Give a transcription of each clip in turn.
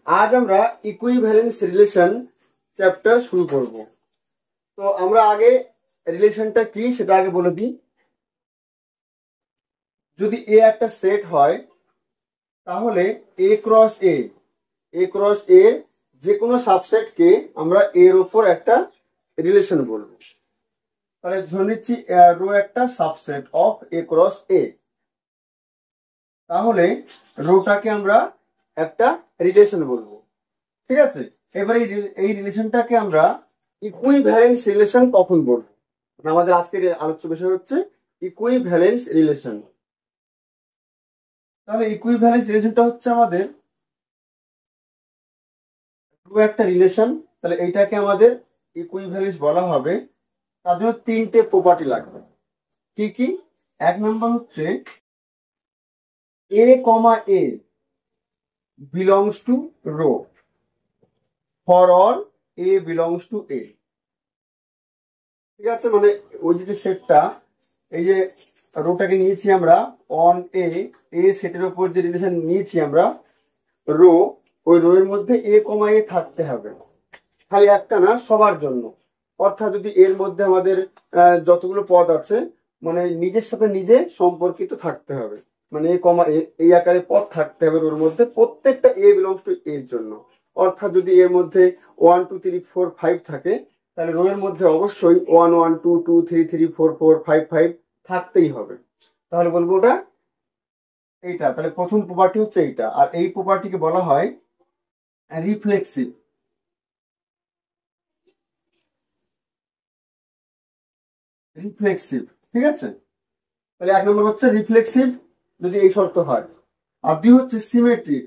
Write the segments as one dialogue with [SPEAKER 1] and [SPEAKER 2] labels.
[SPEAKER 1] আজ আমরা equivalence relation chapter শুরু করব। তো আমরা আগে রিলেশনটা কি সেটা আগে বলে দিই। যদি এ একটা সেট হয় তাহলে এ ক্রস এ যে কোনো সাবসেটকে আমরা এর উপর একটা রিলেশন বলবো। তাহলে ধরে নিচ্ছি রো একটা সাবসেট অফ এ ক্রস এ, তাহলে রোটাকে আমরা একটা রিলেশন বলবো। ঠিক আছে, এবারে এই রিলেশনটাকে আমরা ইকুইভ্যালেন্স রিলেশন কখন বলবো? আমাদের আজকের আলোচ্য বিষয় হচ্ছে ইকুইভ্যালেন্স রিলেশন। তাহলে ইকুইভ্যালেন্স রিলেশনটা হচ্ছে আমাদের একটা রিলেশন, তাহলে এইটাকে আমাদের ইকুইভ্যালেন্স বলা হবে। তার জন্য তিনটে প্রপার্টি লাগবে। কি কি? এক নম্বর হচ্ছে A comma A belongs to rho for all A belongs to A. ঠিক আছে, মানে ওই যে সেটটা, এই যে রোটাকে নিয়েছি আমরা অন এ সেটের উপর যে রিলেশন নিয়েছি আমরা রো, ওই রো এর মধ্যে এ কমা এ থাকতে হবে, খালি একটা না, সবার জন্য। অর্থাৎ যদি এর মধ্যে আমাদের যতগুলো পদ আছে মানে নিজের সাথে নিজে সম্পর্কিত থাকতে হবে, মানে এ কমা এ এই আকারে পদ থাকতে হবে ওর মধ্যে, প্রত্যেকটা এ বিলংস টু এর জন্য। অর্থাৎ যদি এর মধ্যে 1 2 3 4 5 থাকে, তাহলে রো এর মধ্যে অবশ্যই 1 1 2 2 3 3 4 4 5 5 থাকতেই হবে। তাহলে বলবো ওটা এইটা। তাহলে প্রথম প্রপার্টি হচ্ছে এইটা, আর এই প্রপার্টিকে বলা হয় রিফ্লেক্সিভ। ঠিক আছে, তাহলে এক নম্বর হচ্ছে রিফ্লেক্সিভ যদি এই শর্ত হয়, আর দুই হচ্ছে সিমেট্রিক।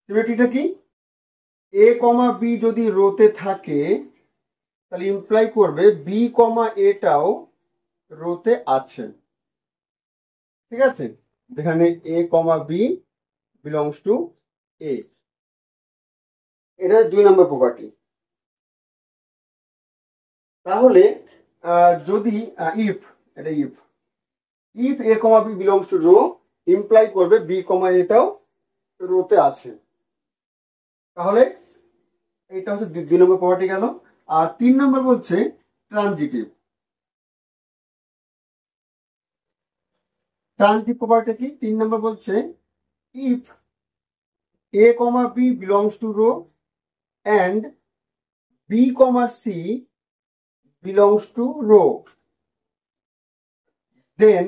[SPEAKER 1] সিমেট্রিকটা কি? এ কমা বি যদি রোতে থাকে তাহলে ইমপ্লাই করবে বি কমা এটাও রোতে আছে। ঠিক আছে, যেখানে a comma B belongs to a, এটা দুই নম্বর প্রপার্টি। তাহলে যদি ইফ এটা if A comma B belongs to rho, imply করবে বি কমা এটাও রোতে আছে। তাহলে এটা হচ্ছে দুই নম্বর প্রপার্টি গেল। আর তিন নম্বর বলছে ট্রানজিটিভ। প্রপার্টি কি? তিন নম্বর বলছে if A comma B belongs to rho and b comma c belongs to row, then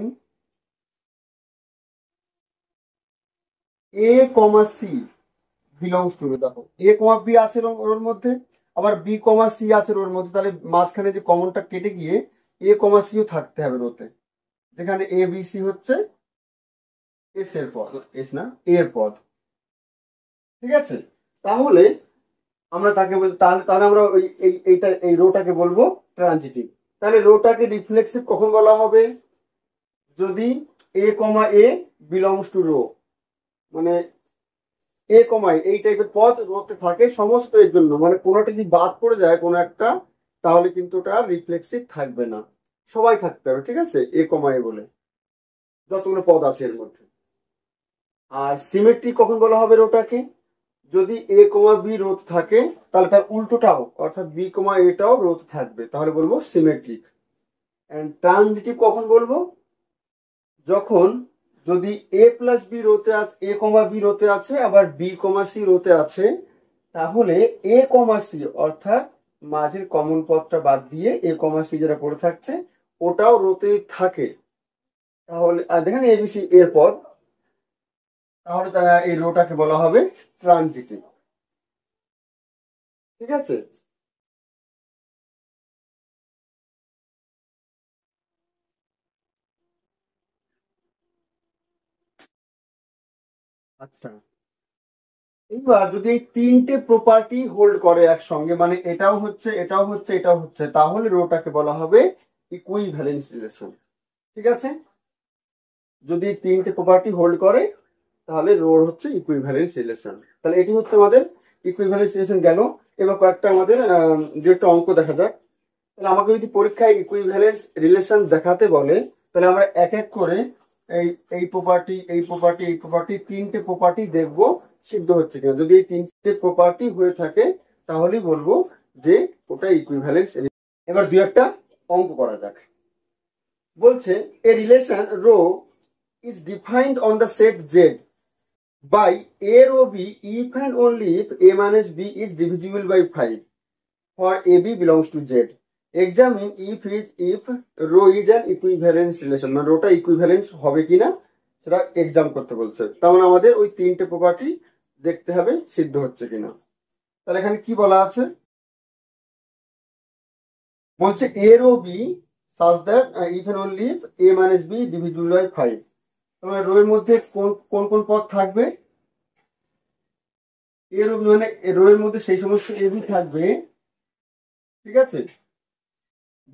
[SPEAKER 1] a comma c belongs to row। দেখো a comma b আছে ওর মধ্যে, আবার b comma c আছে ওর মধ্যে, তাহলে মাঝখানে যে কমনটা কেটে গিয়ে a comma c ও থাকতে হবে রোতে, যেখানে a b c হচ্ছে s এর পদ, s না এর পদ। ঠিক আছে, তাহলে আমরা তাকে তাহলে তাহলে আমরা ওই এইটা এই রোটাকে বলবো ট্রানজিটিভ। তাহলে রোটাকে রিফ্লেক্সিভ কখন বলা হবে? যদি এ comma A belongs to rho, মানে এ কমাই এই টাইপের পদ রোতে থাকে সমস্ত এর জন্য, মানে কোনোটা যদি বাদ পড়ে যায় কোনো একটা, তাহলে কিন্তু ওটা রিফ্লেক্সিভ থাকবে না, সবাই থাকতে হবে। ঠিক আছে, এ কমা এ বলে যতগুলো পদ আছে এর মধ্যে। আর সিমেট্রিক কখন বলা হবে রোটাকে? যদি এ কমা বি রোধ থাকে তাহলে তার উল্টোটাও, অর্থাৎ বি কমা এটাও রোধ থাকবে, তাহলে বলবো সিমেট্রিক। এন্ড ট্রানজিটিভ কখন বলবো? যখন যদি এ প্লাস বি রোতে আছে, এ কমা বি রোতে আছে, আবার বি কমা সি রোতে আছে, তাহলে এ কমা সি অর্থাৎ মাঝের কমন পদটা বাদ দিয়ে এ কমা সি যেটা পড়ে থাকছে ওটাও রোতে থাকে, তাহলে যেখানে এবিসি এর পদ, তাহলে এই রোটাকে বলা হবে ট্রানজিটিভ। ঠিক আছে, আচ্ছা এবার যদি এই তিনটে প্রপার্টি হোল্ড করে একসঙ্গে, মানে এটাও হচ্ছে এটাও হচ্ছে এটাও হচ্ছে, তাহলে রোটাকে বলা হবে ইকুইভ্যালেন্স রিলেশন। ঠিক আছে, যদি তিনটে প্রপার্টি হোল্ড করে তাহলে রোর হচ্ছে ইকুইভ্যালেন্স রিলেশন। তাহলে এটি হচ্ছে আমাদের ইকুইভ্যালেন্স রিলেশন গেল। এবার কয়েকটা আমাদের দু একটা অঙ্ক দেখা যাক। তাহলে আমাকে যদি পরীক্ষায় ইকুইভ্যালেন্স রিলেশন দেখাতে বলে, তাহলে আমরা এক এক করে এই এই প্রপার্টি, এই প্রপার্টি, এই প্রপার্টি, তিনটে প্রপার্টি দেখবো সিদ্ধ হচ্ছে কিনা। যদি এই তিনটে প্রপার্টি হয়ে থাকে তাহলেই বলবো যে ওটা ইকুইভ্যালেন্স। এবার দুই একটা অঙ্ক করা যাক। বলছে a relation rho is defined on the set Z by A row B if and only if A minus B is divisible by 5 for AB belongs to Z. Examine if row is an equivalence relation, মানে rota equivalence হবে কিনা সেটা exam করতে বলছে। তেমন আমাদের ওই তিনটে প্রপার্টি দেখতে হবে সিদ্ধ হচ্ছে কিনা। তাহলে এখানে কি বলা আছে, বলছে A row B such that if and only if A minus B divisible by 5। তবে রো এর মধ্যে কোন কোন কোন পদ থাকবে, এর মানে রো এর মধ্যে সেই সমস্ত এবি থাকবে, ঠিক আছে,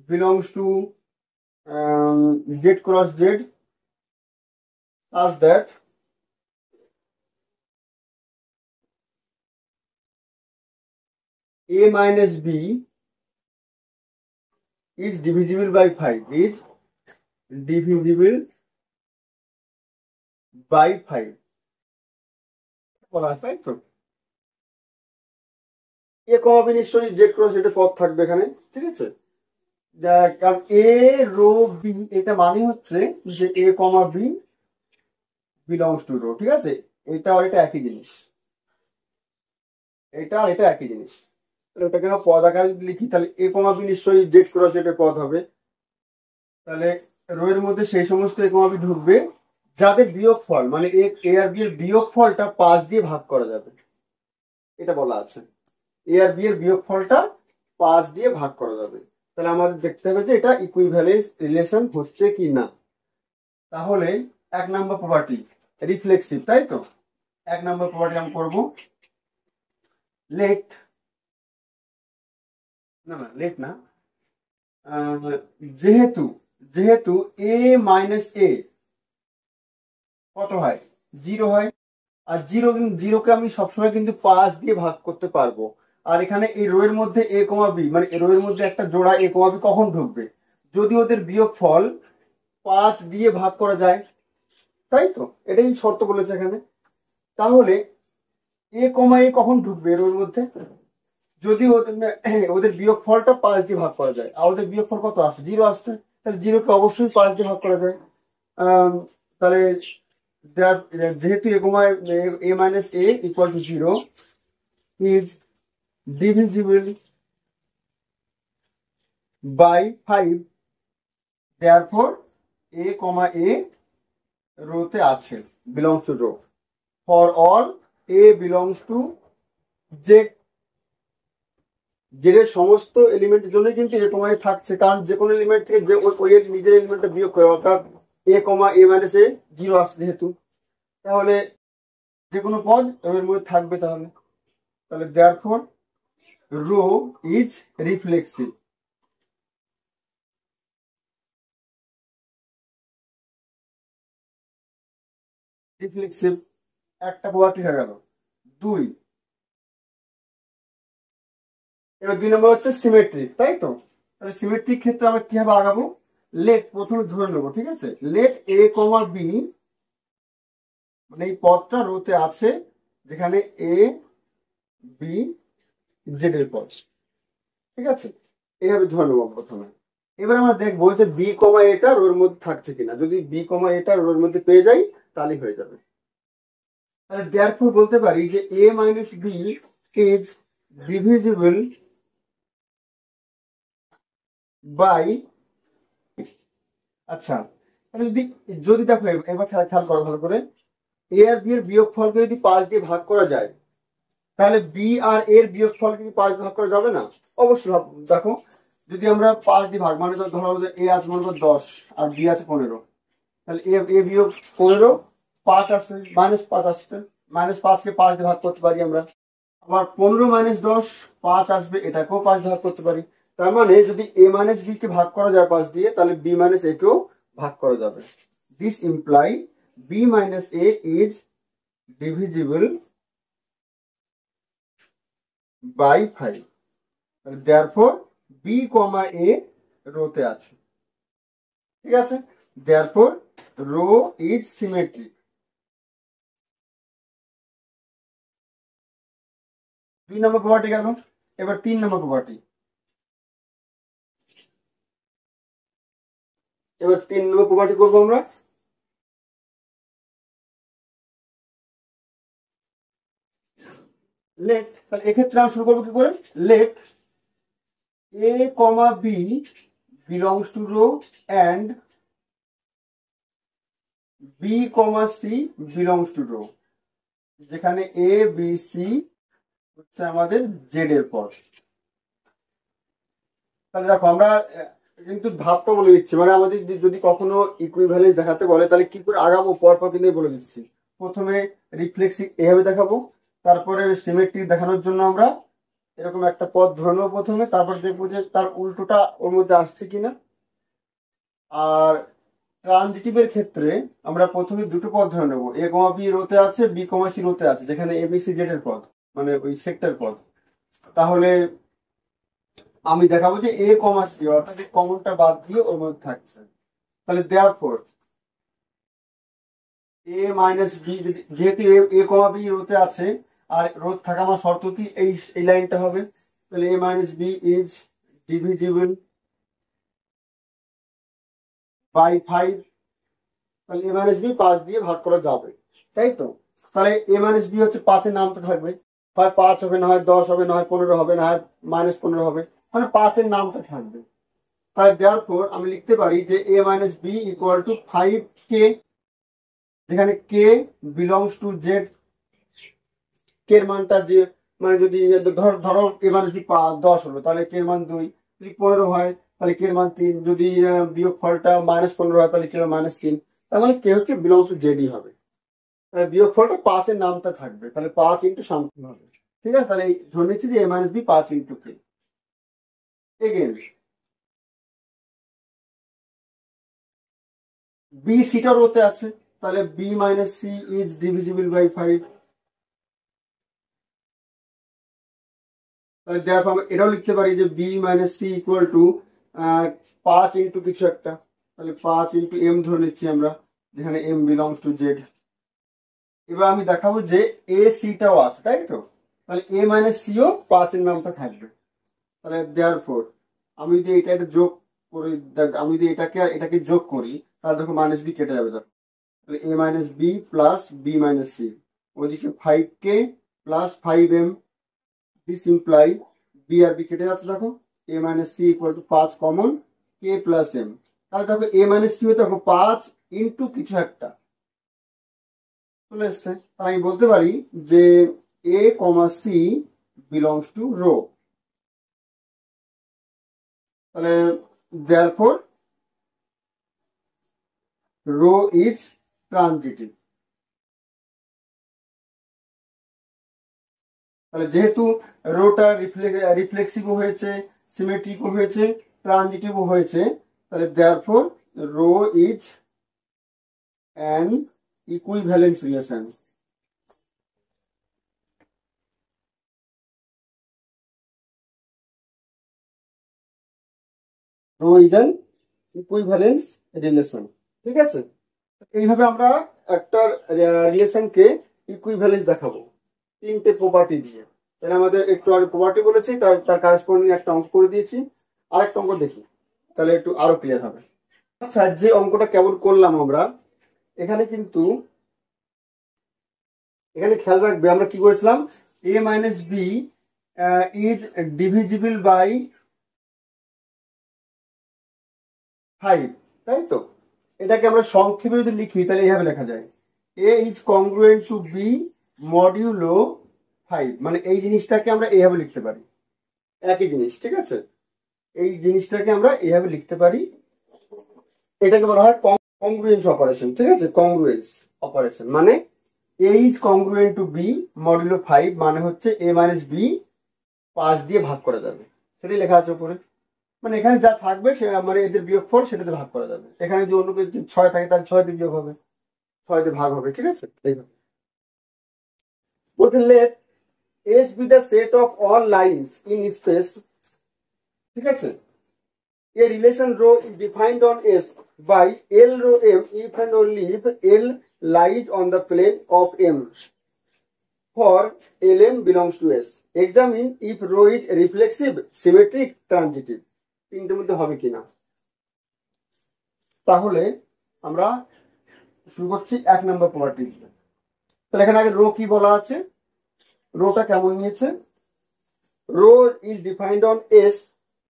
[SPEAKER 1] belongs to Z cross Z such that A minus B is divisible by 5, is divisible by 5 বলা আছে, তাই তো। এ কমা বি নিশ্চয়ই জেড ক্রস জেড এর পদ থাকবে এখানে, ঠিক আছে। কারণ এ রো বি এটা মানে হচ্ছে যে A comma B belongs to rho, ঠিক আছে। এটা আর এটা একই জিনিস, এটা আর এটা একই জিনিস। ওটাকে পদ আকারে যদি লিখি তাহলে এ কমা বি নিশ্চয়ই জেড ক্রস জেড এর পদ হবে। তাহলে রো এর মধ্যে সেই সমস্ত এ কমা বি ঢুকবে যাদের বিয়োগ ফল, মানে এ আর বি এর বিয়োগ ফলটা 5 দিয়ে ভাগ করা যাবে, এটা বলা আছে। এ আর বি এর বিয়োগ ফলটা 5 দিয়ে ভাগ করা যাবে। তাহলে আমাদের দেখতে হবে যে এটা ইকুইভ্যালেন্স রিলেশন হচ্ছে কি না। তাহলে এক নম্বর প্রপার্টি রিফ্লেক্সিভ, তাই তো। এক নম্বর প্রপার্টি আমি করবো লেট, না না লেট না, যেহেতু যেহেতু এ মাইনাস এ কত হয়, 0 হয়। আর জিরোকে আমি সবসময় কিন্তু 5 দিয়ে ভাগ করতে পারবো। আর এখানে এই রো এর মধ্যে এ কমা বি, মানে রো এর মধ্যে একটা জোড়া এ কমা বি কখন ঢুকবে, যদি ওদের বিয়োগ ফল 5 দিয়ে ভাগ করা যায়, তাই তো, এটাই শর্ত বলেছে এখানে। তাহলে এ কমা এ কখন ঢুকবে রো এর মধ্যে, যদি ওদের বিয়োগ ফলটা 5 দিয়ে ভাগ করা যায়। আর ওদের বিয়োগ ফল কত আসছে, 0 আসছে। তাহলে 0কে অবশ্যই 5 দিয়ে ভাগ করা যায়। তাহলে যেহেতু A comma A minus A equal to 0 is divisible by 5, therefore a comma a রোতে আছে, belongs to row for all a belongs to z। Z এর সমস্ত এলিমেন্টের জন্য কিন্তু এ কমা এ থাকছে, কারণ যে কোনো এলিমেন্ট থেকে যে ওই এর নিজের এলিমেন্টটা বিয়োগ করে, অর্থাৎ এ কমা এ মাইনাস এ 0 আসছে যেহেতু, তাহলে যে কোনো পদ এর মধ্যে থাকবে। তাহলে তাহলে therefore row is reflexive। Reflexive একটা প্রপার্টি হয়ে গেল। 2, এবার 2 নম্বর হচ্ছে সিমেট্রিক, তাই তো। তাহলে সিমেট্রিক ক্ষেত্রে আমরা কিভাবে আগাবো, লেট প্রথমে ধরে নেবো, ঠিক আছে। লেট এ কমা বি, মানে এই পদটা রোতে আছে যেখানে এ বি জেড এর পদ, ঠিক আছে। এইভাবে ধরে নেবো প্রথমে। এবার আমরা দেখবো যে বি কমা এটা রোর মধ্যে থাকছে কিনা। যদি বি কমা এটা রোর মধ্যে পেয়ে যাই তাহলে হয়ে যাবে। তাহলে therefore বলতে পারি যে a minus b is divisible by, আচ্ছা তাহলে যদি যদি দেখো এবার খেয়াল করো ভালো করে, a আর b এর বিয়োগ ফলকে যদি 5 দিয়ে ভাগ করা যায়, তাহলে b আর a এর বিয়োগ ফলকে কি 5 ভাগ করা যাবে না? অবশ্যই। দেখো যদি আমরা 5 দিয়ে ভাগ, মানে ধরো যে a আছে মনে করো 10 আর b আছে 15, তাহলে a বিয়োগ 15 5 আসছে, -5 আসছে, -5 কে 5 দিয়ে ভাগ করতে পারি আমরা। আবার 15 - 10 5 আসবে, এটাকেও 5 দিয়ে ভাগ করতে পারি। তার মানে যদি a মাইনাস b কে ভাগ করা যায় 5 দিয়ে, তাহলে b মাইনাস a কেও ভাগ করা যাবে। This imply b minus a is divisible by 5। therefore b, a রোতে আছে, ঠিক আছে। therefore rho is symmetric. 2 নম্বর প্রপার্টি গেল। এবার 3 নম্বর প্রপার্টি। এবার 3 নম্বর প্রপার্টি করবো আমরা। লেট, তাহলে এক্ষেত্রে আমরা শুরু করবো কি করে? Let A comma B belongs to rho and B comma C belongs to rho, যেখানে এ বি সি হচ্ছে আমাদের জেড এর পদ। তাহলে দেখো আমরা কিন্তু ধাপটা বলে দিচ্ছি, মানে আমাদের যদি কখনো ইকুইভ্যালেন্স দেখাতে বলে তাহলে কি করে আগাবো পরপর কিন্তু বলে দিচ্ছি। প্রথমে রিফ্লেক্সিভ এভাবে দেখাবো, তারপরে সিমেট্রিক দেখানোর জন্য আমরা এরকম একটা পদ ধরে নেবো প্রথমে, তারপর দেখবো যে তার উল্টোটা ওর মধ্যে আসছে কিনা। আর ট্রানজিটিভের ক্ষেত্রে আমরা প্রথমে দুটো পদ ধরে নেবো, এ কমা বি রোতে আছে, বি কমা সি রোতে আছে, যেখানে এ বি সি জেড এর পদ, মানে ওই সেক্টর পদ। তাহলে আমি দেখাবো যে এ কমা সি অর্থাৎ কমনটা বাদ দিয়ে ওর মধ্যে থাকছে। তাহলে দেয়ারফর এ মাইনাস বি, যেহেতু এ কমা বি রোতে আছে আর রোধ থাকা আমার শর্ত কি এই লাইনটা হবে, তাহলে A minus B is divisible by 5। তাহলে এ মাইনাস বি 5 দিয়ে ভাগ করা যাবে, তাই তো? তাহলে এ মাইনাস বি হচ্ছে 5 এর নামটা থাকবে, হয় 5 হবে, না হয় 10 হবে, না হয় 15 হবে, না হয় -15 হবে, মানে 5 এর নামটা থাকবে। তাহলে দেয়ারফর আমি লিখতে পারি যে a minus b equal to 5k, যেখানে k belongs to Z. K এর মানটা যে, মানে যদি ধরো a মাইনাস বি 10 হলো, তাহলে কে এর মান 2। যদি 15 হয় তাহলে কে এর মান 3। যদি বিয়োগ ফলটা -15 হয় তাহলে কে এর -3। তার মানে কে হচ্ছে বিলংস টু জেডই হবে। তাহলে বিয়োগ ফলটা 5 এর নামটা থাকবে, তাহলে 5 ইন্টু সামথিং হবে। ঠিক আছে, তাহলে এই ধরে নিচ্ছি যে a minus b 5 into k. Again b সিটা রোতে আছে, তাহলে b minus c is divisible by 5। তাহলে দেখো আমরা এটাও লিখতে পারি যে b minus C equal to 5 into কিছু একটা, তাহলে 5 ইন্টু এম ধরে নিচ্ছি আমরা, যেখানে এম বিলংস টু জেড। এবার আমি দেখাবো যে এ সিটাও আছে, তাই তো? তাহলে এ মাইনাস সিও 5 এর নামটা থাকবে। তাহলে দেয়ারফর আমি যদি এটা যোগ করি, আমি যদি এটাকে যোগ করি, তাহলে দেখো মাইনাস বি কেটে যাবে। দেখো তাহলে A minus B plus B minus C, ওইদিকে 5k plus 5m, this imply B আর বি কেটে যাচ্ছে। দেখো A minus C equal to 5 common, K plus M. তাহলে দেখো এ মাইনাস সি হয়ে দেখো 5 ইন্টু কিছু একটা চলে এসছে। তাহলে আমি বলতে পারি যে A comma C belongs to rho. তাহলে দেয়ারফর রো ইজ ট্রানজিটিভ। তাহলে যেহেতু রোটা রিফ্লেক্সিভও হয়েছে, সিমেট্রিকও হয়েছে, ট্রানজিটিভও হয়েছে, তাহলে therefore rho is an equivalence relation. Rho is an equivalence relation. ঠিক আছে, এইভাবে আমরা একটা রিলেশনকে ইকুইভ্যালেন্স দেখাবো 3টে প্রপার্টি দিয়ে। তাহলে আমাদের একটু আগে প্রপার্টি বলেছি, তার তার কারেসপন্ডিং একটা অঙ্ক করে দিয়েছি। আরেকটা অঙ্ক দেখি, তাহলে একটু আরো ক্লিয়ার হবে। আচ্ছা, যে অঙ্কটা কেমন করলাম আমরা, এখানে কিন্তু এখানে খেয়াল রাখবে আমরা কি করেছিলাম, A minus B is divisible by 5, তাই তো? এটাকে আমরা সংক্ষেপে যদি লিখি তাহলে এইভাবে লেখা যায়, এ ইজ কংগ্রুয়েন্ট টু বি মডিউলো 5। মানে এই জিনিসটাকে আমরা এইভাবে লিখতে পারি, একই জিনিস। ঠিক আছে, এই জিনিসটাকে আমরা এইভাবে লিখতে পারি। এটাকে বলা হয় কংগ্রুয়েন্স অপারেশন। ঠিক আছে, কংগ্রুয়েন্স অপারেশন মানে এ ইজ কংগ্রুয়েন্ট টু বি মডিউলো 5, মানে হচ্ছে এ মাইনাস বি 5 দিয়ে ভাগ করা যাবে, সেটাই লেখা আছে উপরে। মানে এখানে যা থাকবে সে মানে এদের বিয়োগফল সেটাতে ভাগ করা যাবে। এখানে যদি অন্য কিছু 6 থাকে তাহলে 6 দিয়ে বিয়োগ হবে, 6 দিয়ে ভাগ হবে। ঠিক আছে, এইভাবে বলতে let S be the set of all lines in space. ঠিক আছে, A relation rho is defined on S by L rho M if and only if L lies on the plane of M for Lm belongs to S. Examine if rho is reflexive, symmetric, transitive. তিনটের মধ্যে হবে কিনা। তাহলে আমরা শুরু করছি 1 নম্বর property. তাহলে এখানে আগে রো কি বলা আছে, রোটা কেমন নিয়েছে, rho is defined on S.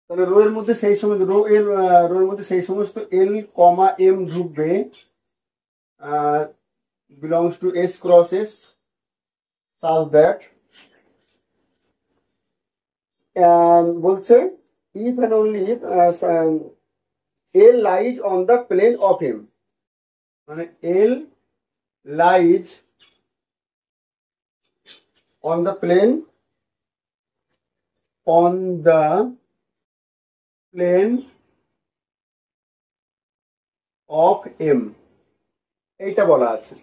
[SPEAKER 1] তাহলে রো এর মধ্যে সেই সমস্ত রো এর মধ্যে সেই সমস্ত এল কমা এম ঢুকবে belongs to S cross S such that বলছে if and only if L lies on the plane of M, মানে L lies on the plane of M, এইটা বলা আছে।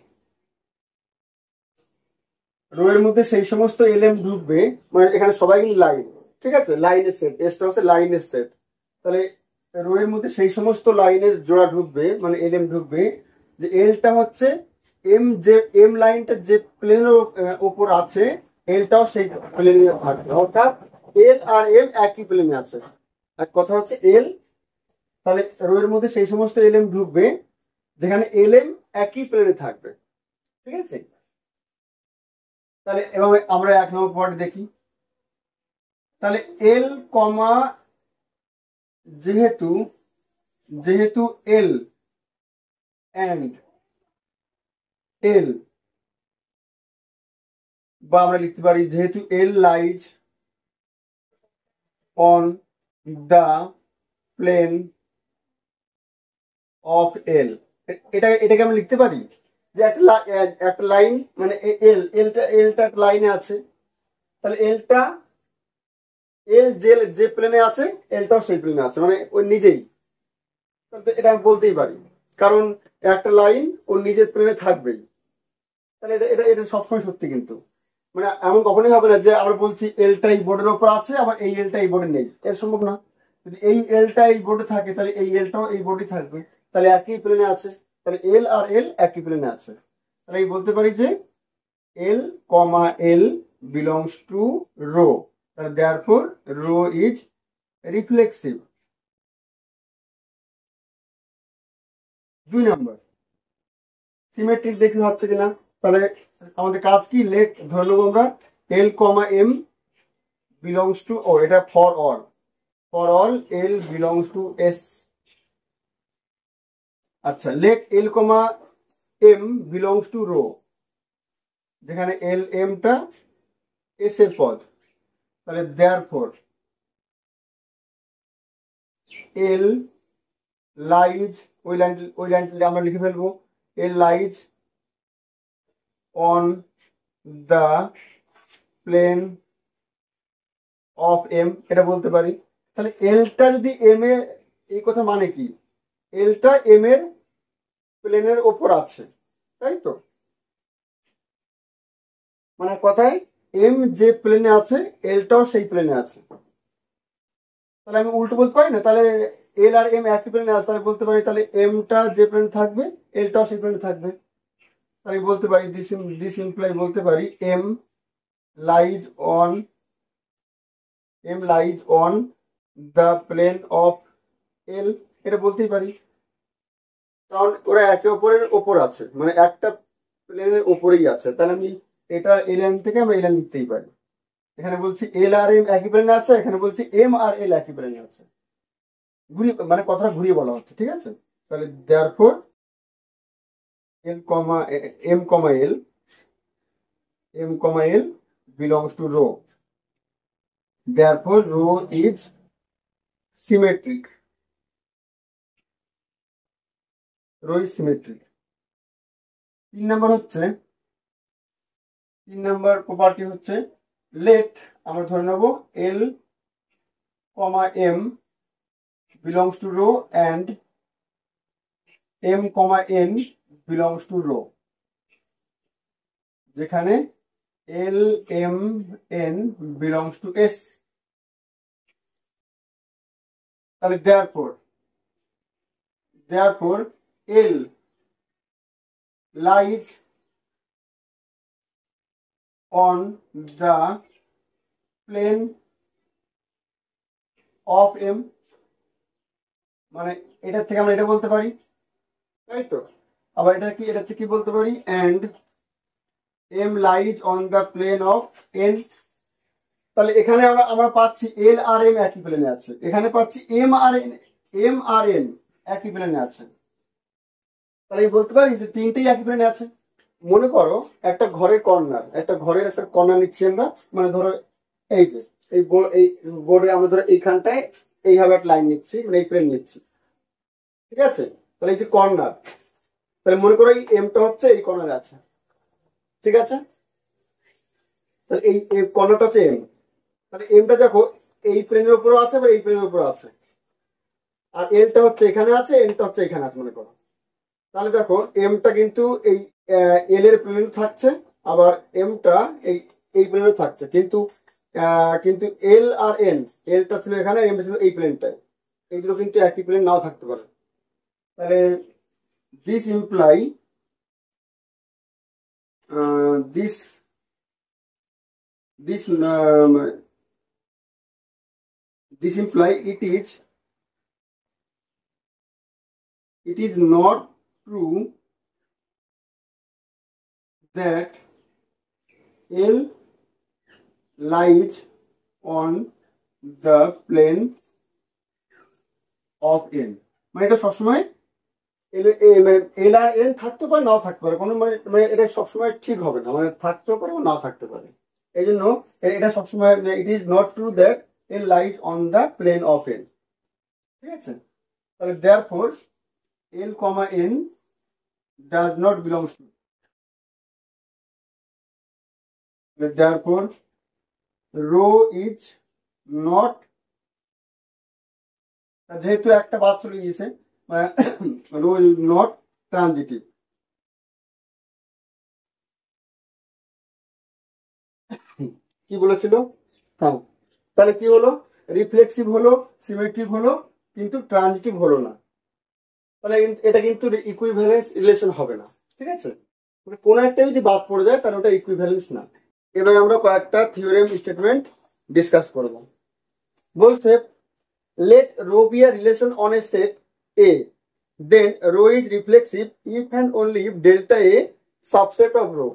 [SPEAKER 1] রো এর মধ্যে সেই সমস্ত এলএম ঢুকবে, মানে এখানে সবাই লাইন, ঠিক আছে, লাইনের সেট, এসটা হচ্ছে লাইনের সেট। তাহলে রো এর মধ্যে সেই সমস্ত লাইনের জোড়া ঢুকবে, মানে এলএম ঢুকবে, যে এলটা হচ্ছে এম, যে এম লাইনটা যে প্লেনের উপর আছে এলটাও সেই প্লেনে থাকবে, অর্থাৎ এল আর এম একই প্লেনে আছে। এক কথা হচ্ছে এল, তাহলে রো এর মধ্যে সেই সমস্ত এলএম ঢুকবে যেখানে এলএম একই প্লেনে থাকবে, ঠিক আছে। তাহলে এভাবে আমরা 1 নম্বর পয়েন্ট দেখি। তাহলে এল কমা যেহেতু এল এন্ড এল, বা আমরা লিখতে পারি যেহেতু L lies on the plane of L, এটাকে আমরা লিখতে পারি যে একটা লাইন, মানে এলটা একটা লাইনে আছে, তাহলে এল যে প্লেনে আছে এলটাও সেই প্লেনে আছে, মানে ওই নিজেই, এটা আমি বলতেই পারি, কারণ একটা লাইন ওর নিজের প্লেনে থাকবেই। তাহলে এটা সবসময় সত্যি, কিন্তু মানে এমন কখনোই হবে না যে আমরা বলছি এলটা এই বোর্ডের ওপর আছে আবার এই এলটা এই বোর্ডে নেই, এর সম্ভব না। যদি এই এলটা এই বোর্ডে থাকে তাহলে এই এলটাও এই বোর্ডে থাকবে, তাহলে একই প্লেনে আছে, তাহলে এল আর এল একই প্লেনে আছে। তাহলে এই বলতে পারি যে l comma L belongs to rho, তাহলে দেয়ারফর রো ইজ রিফ্লেক্সিভ। 2 নম্বর সিমেট্রিক দেখি হচ্ছে কিনা। তাহলে আমাদের কাজ কি, লেট ধরে নেবো আমরা L comma M belongs to, ও এটা for all L belongs to S. আচ্ছা, let L comma M belongs to rho, যেখানে এল এমটা এস এর পদ, তাহলে দেয়ারফর এল লাইজ, ওই লাইনটা আমরা লিখে ফেলবো, L lies on the plane of M, এটা বলতে পারি। তাহলে এলটা যদি এম এ, এই কথা মানে কি, এলটা এম এর প্লেনের ওপর আছে, তাই তো, মানে কথায় এম যে প্লেনে আছে এলটাও সেই প্লেনে আছে। তাহলে আমি উল্টো বলতে পারি না, তাহলে এল আর এম একই প্লেনে আছে, তাহলে বলতে পারি তাহলে এমটা যে প্লেনে থাকবে এলটাও সেই প্লেনে থাকবে। তাহলে বলতে পারি দিস ইমপ্লাই, বলতে পারি M lies on the plane of L, এটা বলতেই পারি, কারণ ওরা একে অপরের ওপর আছে, মানে একটা প্লেনের ওপরেই আছে। তাহলে আমি এটা এই লাইন থেকে আমরা এই লাইন লিখতেই পারি। এখানে বলছি এল আর এম একই প্লেনে আছে, এখানে বলছি এম আর এল একই প্লেনে আছে, ঘুরিয়ে, মানে কথাটা ঘুরিয়ে বলা হচ্ছে, ঠিক আছে। তাহলে therefore L comma M comma L belongs to rho, therefore rho is symmetric, rho is symmetric. 3 নম্বর প্রপার্টি হচ্ছে লেট, আমরা ধরে নেব L comma M belongs to rho and M comma N belongs to rho, যেখানে L M N belongs to S. তাহলে therefore L lies on the plane of M, মানে এটা থেকে আমরা এটা বলতে পারি, তাই তো। আবার এটা থেকে কি বলতে পারি, and M lies on the plane of N। তাহলে এখানে আমরা পাচ্ছি L আর M একই প্লেনে আছে, এখানে পাচ্ছি M আর N একই প্লেনে আছে। তাহলে বলতে পারি যে তিনটেই একই প্লেনে আছে। মনে করো একটা ঘরের কর্নার নিচ্ছি আমরা, মানে ধরো এই যে এই বোর্ডে আমরা ধরো এইখানটায় এইভাবে একটা লাইন নিচ্ছি, মানে এই প্লেন নিচ্ছি, ঠিক আছে। তাহলে এই যে কর্নার, তাহলে মনে করো এই এমটা হচ্ছে এই কর্নারে আছে, ঠিক আছে। তাহলে এই কর্নারটা হচ্ছে এম, তাহলে এমটা দেখো এই প্লেনের উপরও আছে বা এই প্লেনের উপরও আছে, আর এলটা হচ্ছে এখানে আছে, এনটা হচ্ছে এখানে আছে মনে করো। তাহলে দেখো এমটা কিন্তু এই এল এর প্লেনে থাকছে, আবার এমটা এই প্লেনে থাকছে, কিন্তু এল আর এন, এলটা ছিল এখানে, এমটা ছিল এই প্লেনটায়, এইগুলো কিন্তু একই প্লেন নাও থাকতে পারে। তাহলে this imply this imply it is not true that L lies on the plane of N, মানে এটা সবসময় এল আর এন থাকতে পারে নাও থাকতে পারে, কোনো মানে এটা সবসময় ঠিক হবে না, মানে থাকতেও পারে নাও থাকতে পারে। এই জন্য এটা সবসময় it is not true that l lies on the plane of n, ঠিক আছে। তাহলে therefore L, N does not belongs to, therefore rho is not, যেহেতু একটা বাদ চলে গিয়েছে, rho is not transitive। কি বলেছিল, হ্যাঁ, তাহলে কি হলো, রিফ্লেক্সিভ হলো, সিমেট্রিক হলো, কিন্তু ট্রানজিটিভ হলো না। তাহলে এটা কিন্তু ইকুইভ্যালেন্স রিলেশন হবে না, ঠিক আছে। কোন একটা যদি বাদ পড়ে যায় তাহলে ওটা ইকুইভ্যালেন্স না। এবার আমরা কয়েকটা থিওরেম স্টেটমেন্ট ডিসকাস করব। বলছে let rho be a relation on a set A, then rho is reflexive if and only if delta A subset of rho।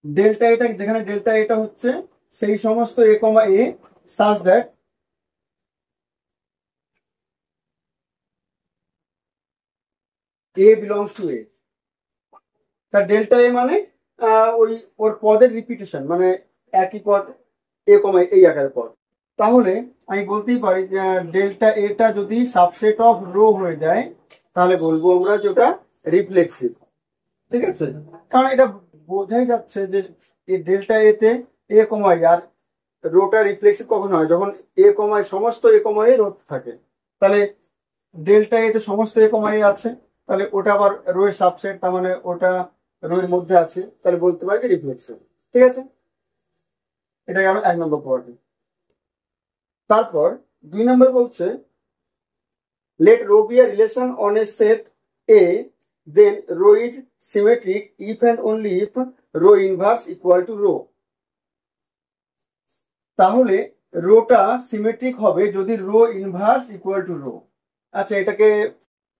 [SPEAKER 1] Delta এটা, যেখানে ডেল্টা এটা হচ্ছে সেই সমস্ত a, a such that A belongs to A। তার delta এ মানে ওই ওর পদের রিপিটেশন, মানে একই পদ এ এই আকারের পদ। তাহলে আমি বলতেই পারি ডেল্টা এটা যদি সাবসেট অফ রো হয়ে যায় তাহলে বলবো আমরা যে ওটা রিফ্লেক্সিভ, ঠিক আছে। কারণ এটা বোঝাই যাচ্ছে যে ডেল্টা এতে এ কমাই, আর রোটা রিফ্লেক্সিভ কখন হয়, যখন এ কমাই সমস্ত এ কমাই রো থাকে। তাহলে ডেল্টা এতে সমস্ত এ কমাই আছে, তাহলে ওটা আবার রো এর সাবসেট, তার মানে ওটা রো এর মধ্যে আছে, তাহলে বলতে পারি রিফ্লেক্সিভ, ঠিক আছে। এটা গেল 1 নম্বর কোয়াড্রেন্ট। তারপর 2 নম্বর বলছে let rho be a relation on a set A, then rho is symmetric if and only if rho inverse equal to rho। তাহলে রোটা সিমেট্রিক হবে যদি rho inverse equal to rho. আচ্ছা, এটাকে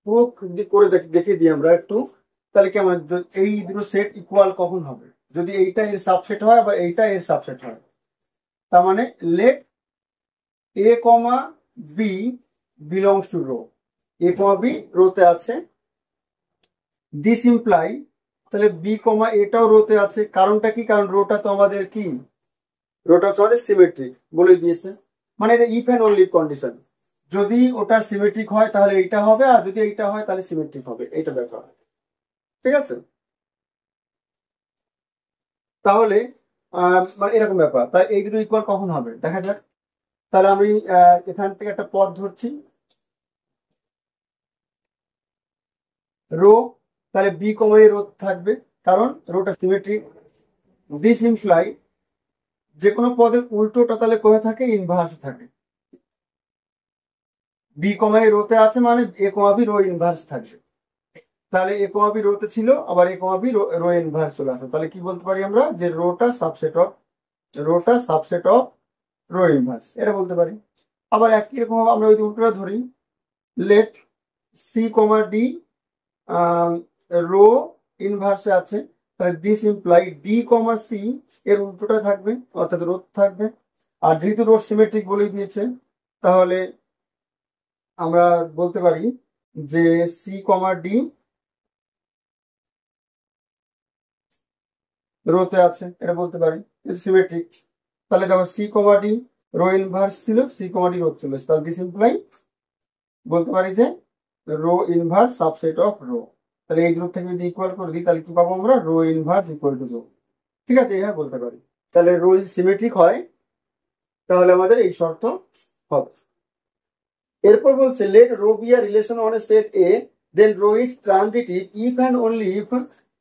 [SPEAKER 1] প্রুফ করে দেখিয়ে দিই আমরা একটু। তাহলে কেমন, এই দুটো সেট ইকুয়াল কখন হবে, যদি এইটা এর সাবসেট হয় আবার এইটা এর সাবসেট হয়। তার মানে let A comma B belongs to rho, A comma B রোতে আছে। দিস ইমপ্লাই, তাহলে বি কমা এটাও রোতে আছে। কারণটা কি, কারণ রোটা তো আমাদের কি, রোটা হচ্ছে আমাদের সিমেট্রিক বলে দিয়েছে, মানে এটা ইফ এন্ড অনলি কন্ডিশন। যদি ওটা সিমেট্রিক হয় তাহলে এইটা হবে, আর যদি এইটা হয় তাহলে সিমেট্রিক হবে, এইটা ব্যাপার, ঠিক আছে। তাহলে মানে এরকম ব্যাপার। তাই এই দুটো ইকুয়াল কখন হবে দেখা যাক। তাহলে আমি এখান থেকে একটা পদ ধরছি রো, তাহলে বি কমাই রো থাকবে কারণ রোটা সিমেট্রিক। দিস ইমপ্লাই যে কোনো পদের উল্টোটা তাহলে কোথায় থাকে, ইনভার্স থাকে। বি কমা এ রোতে আছে মানে এ কমা বি রো ইনভার্স থাকবে। তাহলে এ কমা বি রোতে ছিল, আবার a comma B rho inverse চলে আসে, তাহলে কি বলতে পারি আমরা যে rota subset of rho inverse, এটা বলতে পারি। আবার একই রকম আমরা যদি উল্টোটা ধরি, let c comma d rho ইনভার্সে আছে, তাহলে this imply d comma c এর উল্টোটা থাকবে, অর্থাৎ রো থাকবে। আর যেহেতু রো সিমেট্রিক বলে দিয়েছে, তাহলে আমরা বলতে পারি যে সি কমা ডি রোতে আছে, এটা বলতে পারি সিমেট্রিক। তাহলে দেখো c comma d rho inverse ছিল, সি কমা ডি রো চলে এসেছে, তাহলে দিস ইমপ্লাই বলতে পারি যে rho inverse subset of rho. তাহলে এই গ্রুপ থেকে যদি ইকুয়াল করে দিই, তাহলে কি পাবো আমরা, rho inverse equal to rho. ঠিক আছে, এইভাবে বলতে পারি। তাহলে রো সিমেট্রিক হয়, তাহলে আমাদের এই শর্ত হবে। এরপর বলছে let rho be a relation on a set A, then rho is transitive if and only if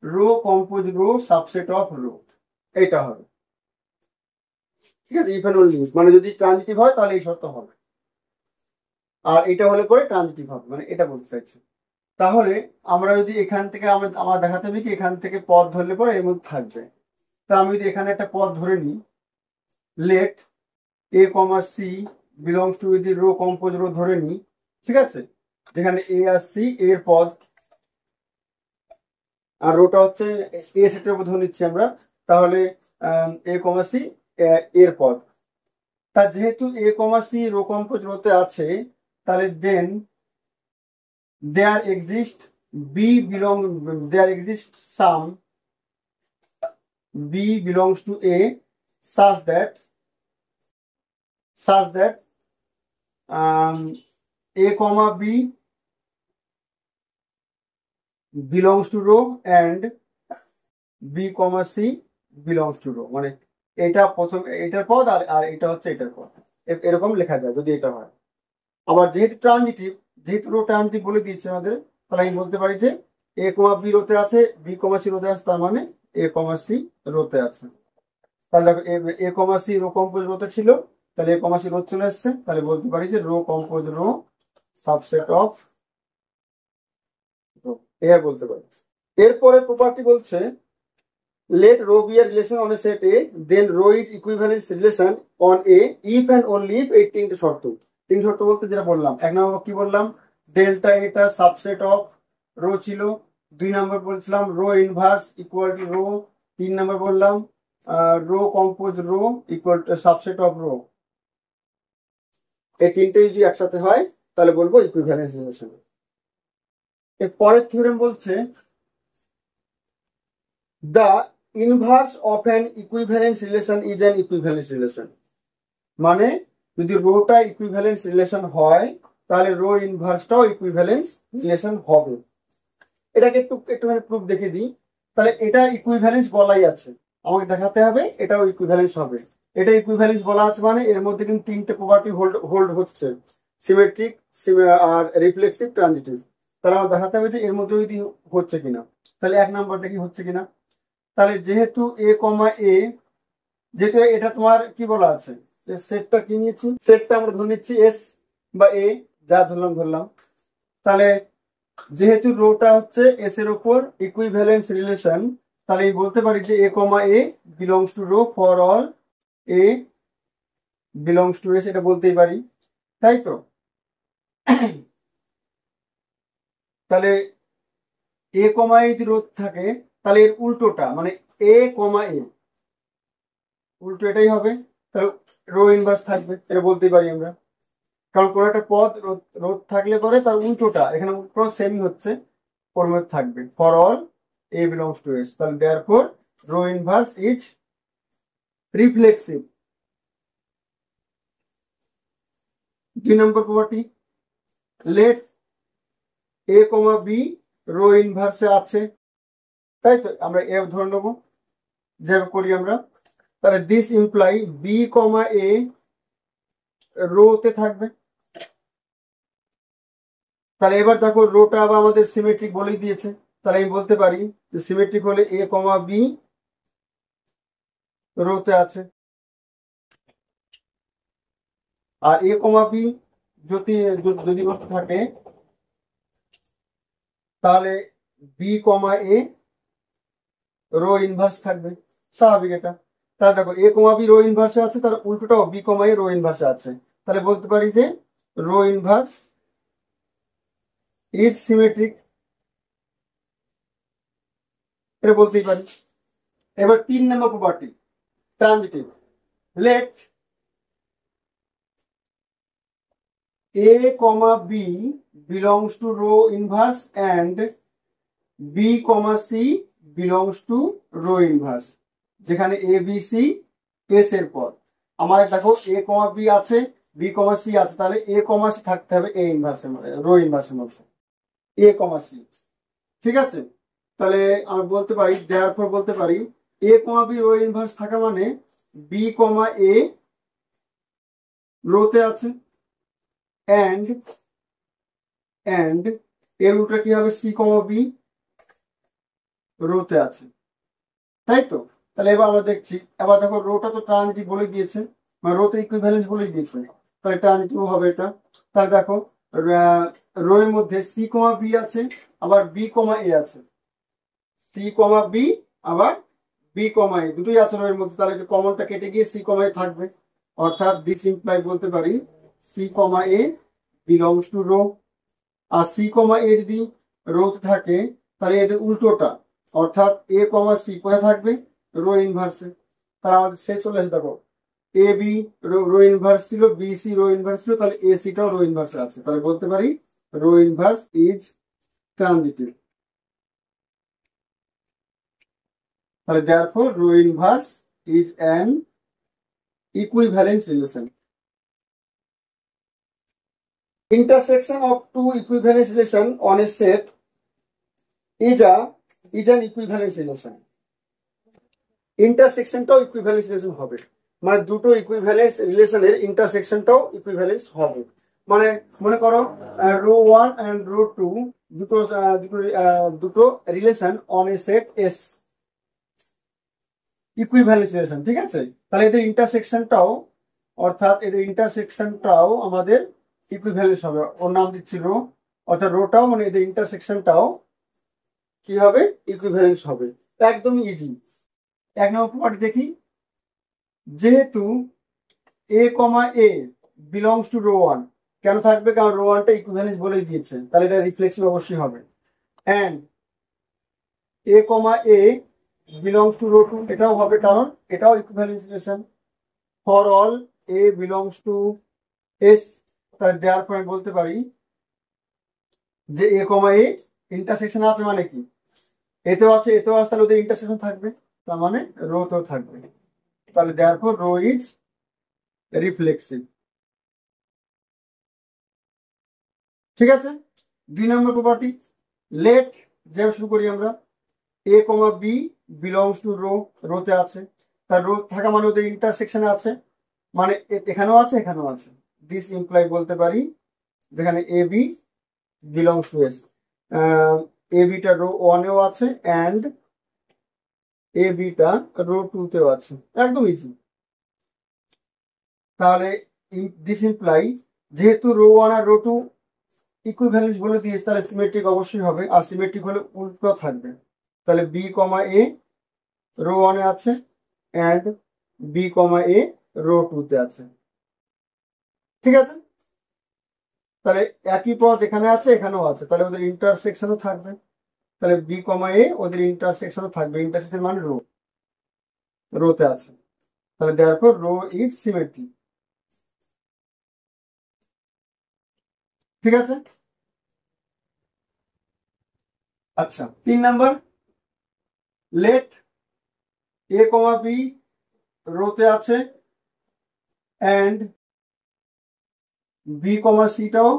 [SPEAKER 1] rho compose rho subset of rho. এটা হবে। ঠিক আছে, ইফ অ্যান্ড অনলি ইফ মানে যদি ট্রানজিটিভ হয় তাহলে এই শর্ত হবে, আর এটা হলে পরে ট্রানজিটিভ হবে, মানে এটা বলতে চাইছে। তাহলে আমরা যদি এখান থেকে আমার দেখাতে হবে কি এখান থেকে পদ ধরলে পরে এর মধ্যে থাকবে। তা আমি যদি এখানে একটা পদ ধরে নিই, let A comma C belongs to যদি রো কম্পোজ রো ধরে নিই, ঠিক আছে, যেখানে এ আর সি এর পদ, আর রোটা হচ্ছে এ সেটের উপর ধরে নিচ্ছি আমরা, তাহলে এ কমা সি এর পদ। তা যেহেতু A comma C rho compose রোতে আছে, তাহলে দেন there exists some b belongs to a such that a comma b belongs to row and b comma c belongs to row, মানে এটা প্রথম এটার পদ আর এটা হচ্ছে এটার পদ, এরকম লেখা যায় যদি এটা হয়। আবার যেহেতু রো ট্রানজিটিভ বলে দিয়েছে আমাদের, তাহলে আমি বলতে পারি যে এ কমা বি রোতে আছে, বি কমা সি রোতে আছে, তার মানে এ কমা সি রোতে আছে। তাহলে দেখো A comma C rho compose রোতে ছিল, তাহলে এ কমা সি রো চলে আসছে, তাহলে বলতে পারি যে rho compose rho subset of rho, এটা বলতে পারি। এরপরে প্রপার্টি বলছে let row be a relation on a set A, then row is equivalence relation on A if and only if এই তিনটে শর্ত। তিন শর্ত বলতে যেটা বললাম, এক নম্বর কি বললাম, ডেল্টা এটা সাবসেট অফ রো ছিল। দুই নম্বর বলছিলাম rho inverse equal to rho. তিন নম্বর বললাম rho compose rho equal to subset of rho. এই তিনটে যদি একসাথে হয় তাহলে বলবো ইকুইভ্যালেন্স রিলেশন। এর পরের থিওরেম বলছে the inverse of an equivalence relation is an equivalence relation, মানে যদি রোটা ইকুইভ্যালেন্স রিলেশন হয় তাহলে রো ইনভার্সটাও ইকুইভ্যালেন্স রিলেশন হবে। এটাকে একটুখানি প্রুফ দেখে দিই। তাহলে এটা ইকুইভ্যালেন্স বলাই আছে, আমাকে দেখাতে হবে এটাও ইকুইভ্যালেন্স হবে। এটা ইকুইভ্যালেন্স বলা আছে মানে এর মধ্যে কিন্তু তিনটে প্রপার্টি হোল্ড হচ্ছে, সিমেট্রিক আর রিফ্লেক্সিভ ট্রানজিটিভ। তাহলে আমার দেখাতে হবে যে এর মধ্যে যদি হচ্ছে কিনা। তাহলে এক নাম্বার দেখি হচ্ছে কিনা। তাহলে যেহেতু এ কমা এ, যেহেতু এটা তোমার কি বলা আছে, যে সেটটা কি নিয়েছি, সেটটা আমরা ধরে নিচ্ছি এস বা এ, যা ধরলাম। তাহলে যেহেতু রোটা হচ্ছে এস এর উপর ইকুইভ্যালেন্স রিলেশন, তাহলে এই বলতে পারি যে A comma A belongs to rho for all A belongs to S, এটা বলতেই পারি, তাই তো। তাহলে এ কমা এ যদি রো থাকে, তাহলে এর উল্টোটা মানে এ কমা এ, উল্টো এটাই হবে, তাহলে রো ইনভার্স থাকবে, এটা বলতেই পারি আমরা। কারণ কোনো একটা পদ রোধ থাকলে পরে তার উল্টোটা, এখানে উল্টো সেমই হচ্ছে, ওর মধ্যে থাকবে for all A belongs to S, তাহলে therefore rho inverse is reflexive. দুই নম্বর প্রপার্টি, লেট এ কমা বি রো ইনভার্সে আছে, তাই তো, আমরা এ ধরে নেবো যেভাবে করি আমরা। তাহলে this imply B comma A রোতে থাকবে। তাহলে এবার দেখো রোটা আবার আমাদের সিমেট্রিক বলেই দিয়েছে, তাহলে আমি বলতে পারি যে সিমেট্রিক হলে এ কমা বি রোতে আছে। আর এ কমা বি যদি যদি বস্তু থাকে তাহলে B comma a rho inverse থাকবে, স্বাভাবিক এটা। তাহলে দেখো এ কমা বি রো ইনভার্সে আছে, তাহলে উল্টোটাও বি কমা এ রো ইনভার্সে আছে, তাহলে বলতে পারি যে রো ইনভার্স ইজ সিমেট্রিক, এটা বলতেই পারি। এবার 3 নম্বর property transitive. Let A comma B belongs to rho inverse and B comma C belongs to rho inverse, যেখানে এ বি সি এস এর পর আমার দেখো এ কমা বি আছে, বি কমা সি আছে, তাহলে এ কমা সি থাকতে হবে এ ইনভার্সের মধ্যে, রো ইনভার্সের মধ্যে এ কমা সি। ঠিক আছে, তাহলে আমি বলতে পারি দেয়ারফর বলতে পারি এ কমা বি রো ইনভার্স থাকা মানে বি কমা এ রোতে আছে অ্যান্ড এর উল্টা কি হবে সি কমা বি রোতে আছে, তাই তো। তাহলে এবার আমরা দেখছি, এবার দেখো রোটা তো ট্রানজিটিভ বলে দিয়েছে, মানে রোতে ইকুইভ্যালেন্স বলে দিয়েছে, তাহলে ট্রানজিটিভ হবে এটা। তাহলে দেখো রো এর মধ্যে সি কমা বি আছে, আবার বি কমা এ আছে, সি কমা বি আবার বি কমা এ দুটোই আছে রো এর মধ্যে, তাহলে কমনটা কেটে গিয়ে সি কমা এ থাকবে, অর্থাৎ দিস ইমপ্লাই বলতে পারি C comma A belongs to rho. আর সি কমা এ যদি রোতে থাকে তাহলে এদের উল্টোটা, অর্থাৎ এ কমা সি কোথায় থাকবে রো ইনভার্সে, তাহলে আমাদের সে চলে আসে দেখো এ বি রো ইনভার্স ছিল, বি সি রো ইনভার্স ছিল, তাহলে এ সিটাও রো ইনভার্সে আছে, তাহলে বলতে পারি রো ইনভার্স ইজ ট্রানজিটিভ। তাহলে therefore rho inverse is an equivalence relation. Intersection of two equivalence relation on a set is an equivalence relation. ইন্টারসেকশনটাও ইকুইভ্যালেন্স রিলেশন হবে, মানে দুটো ইকুইভ্যালেন্স রিলেশনের ইন্টারসেকশনটাও ইকুইভ্যালেন্স হবে। মানে মনে করো rho one and rho two দুটো দুটো relation on a set S, equivalence relation, ঠিক আছে। তাহলে এদের ইন্টারসেকশনটাও, অর্থাৎ এদের ইন্টারসেকশনটাও আমাদের ইকুইভ্যালেন্স হবে, ওর নাম দিচ্ছি রো, অর্থাৎ রোটাও মানে এদের ইন্টারসেকশনটাও কি হবে ইকুইভ্যালেন্স হবে, একদমই ইজি। 1 নম্বর প্রপার্টি দেখি, যেহেতু A comma A belongs to rho one, কেন থাকবে কারণ রো ওয়ানটা ইকুইভ্যালেন্স বলেই দিয়েছে, তাহলে এটা রিফ্লেক্সিভ অবশ্যই হবে। And A comma A belongs to rho two, এটাও হবে কারণ এটাও equivalence relation. For all A belongs to S, তাহলে দেওয়ার পরে বলতে পারি যে এ কমা এ ইন্টারসেকশন আছে, মানে কি এতেও আছে এতেও আছে, তাহলে ওদের ইন্টারসেকশন থাকবে, তার মানে রো তেও থাকবে, তাহলে therefore রো ইজ রিফ্লেক্সিভ। ঠিক আছে, 2 নম্বর প্রপার্টি লেট, যে শুরু করি আমরা এ comma B belongs to rho, রোতে আছে, তার রো থাকা মানে ওদের ইন্টারসেকশনে আছে, মানে এখানেও আছে এখানেও আছে, দিস ইমপ্লাই বলতে পারি যেখানে এ B belongs to S, A বিটা রো ওয়ানেও আছে অ্যান্ড এ বিটা রো টু তেও আছে, একদম ইজি। তাহলে দিস ইমপ্লাই যেহেতু রো ওয়ান আর রো টু ইকুইভ্যালেন্স বলে দিয়েছে, তাহলে সিমেট্রিক অবশ্যই হবে, আর সিমেট্রিক হলে উল্টো থাকবে, তাহলে বি কমা এ রো ওয়ানে আছে and B comma a rho two তে আছে। ঠিক আছে, তাহলে একই পথ এখানে আছে এখানেও আছে, তাহলে ওদের ইন্টারসেকশনও থাকবে, তাহলে বি কমা এ ওদের ইন্টারসেকশনও থাকবে, ইন্টারসেকশন মানে রো, রোতে আছে, তাহলে therefore রো ইজ সিমেট্রিক। ঠিক আছে, আচ্ছা 3 number let a comma B রোতে আছে অ্যান্ড বি কমা সিটাও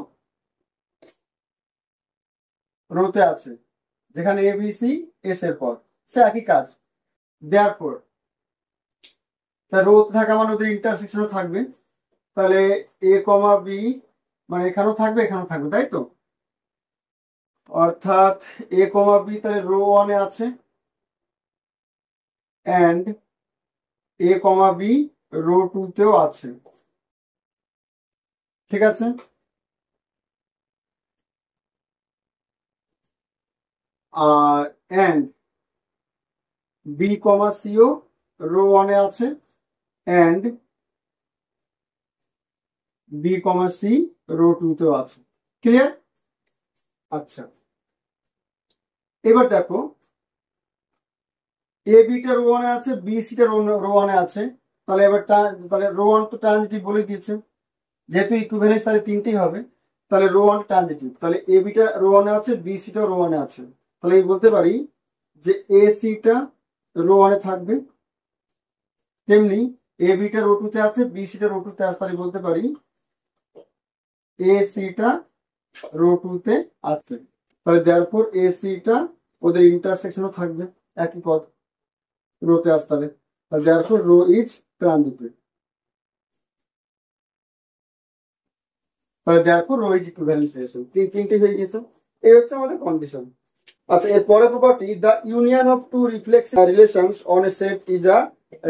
[SPEAKER 1] রোতে আছে, যেখানে এ বি সি এস এর পর, সে একই কাজ। therefore তা রোতে থাকা মানে ওদের ইন্টারসেকশনও থাকবে, তাহলে এ কমা বি মানে এখানেও থাকবে এখানেও থাকবে, তাই তো, অর্থাৎ এ কমা বি তাহলে রো ওয়ানে আছে and A comma B rho two তেও আছে। ঠিক আছে, অ্যান্ড বি কমা সিও রো ওয়ানে আছে, and B comma C rho টুতেও আছে। ক্লিয়ার? আচ্ছা, এবার দেখো এ বিটা রো ওয়ানে আছে, বি সিটা রো ওয়ানে আছে, তাহলে এবার তাহলে রো ওয়ান তো ট্রানজিটিভ বলে দিয়েছে, যেহেতু ইকুইভ্যালেন্স তাহলে তিনটেই হবে, তাহলে রো ওয়ান ট্রানজিটিভ, তাহলে এ বিটা রো ওয়ানে আছে, বি সিটা রো ওয়ানে আছে, তাহলে আমি বলতে পারি যে এ সিটা রো ওয়ানে থাকবে, তেমনি এ বিটা রো টুতে আছে, বি সিটা রো টুতে আছে, তাহলে বলতে পারি এ সিটা রো টুতে আছে, তাহলে দেয়ারফর এ সিটা ওদের ইন্টারসেকশনও থাকবে, একই পদ রোতে আসতে হবে, তাহলে দেয়ারফর রো ইজ ট্রানজিটিভ, তাহলে therefore rho is equivalence relation. তিনটি হয়ে গেছে, এই হচ্ছে আমাদের কন্ডিশন। আচ্ছা, এর পরের property, the union of two reflexive relations on a set is a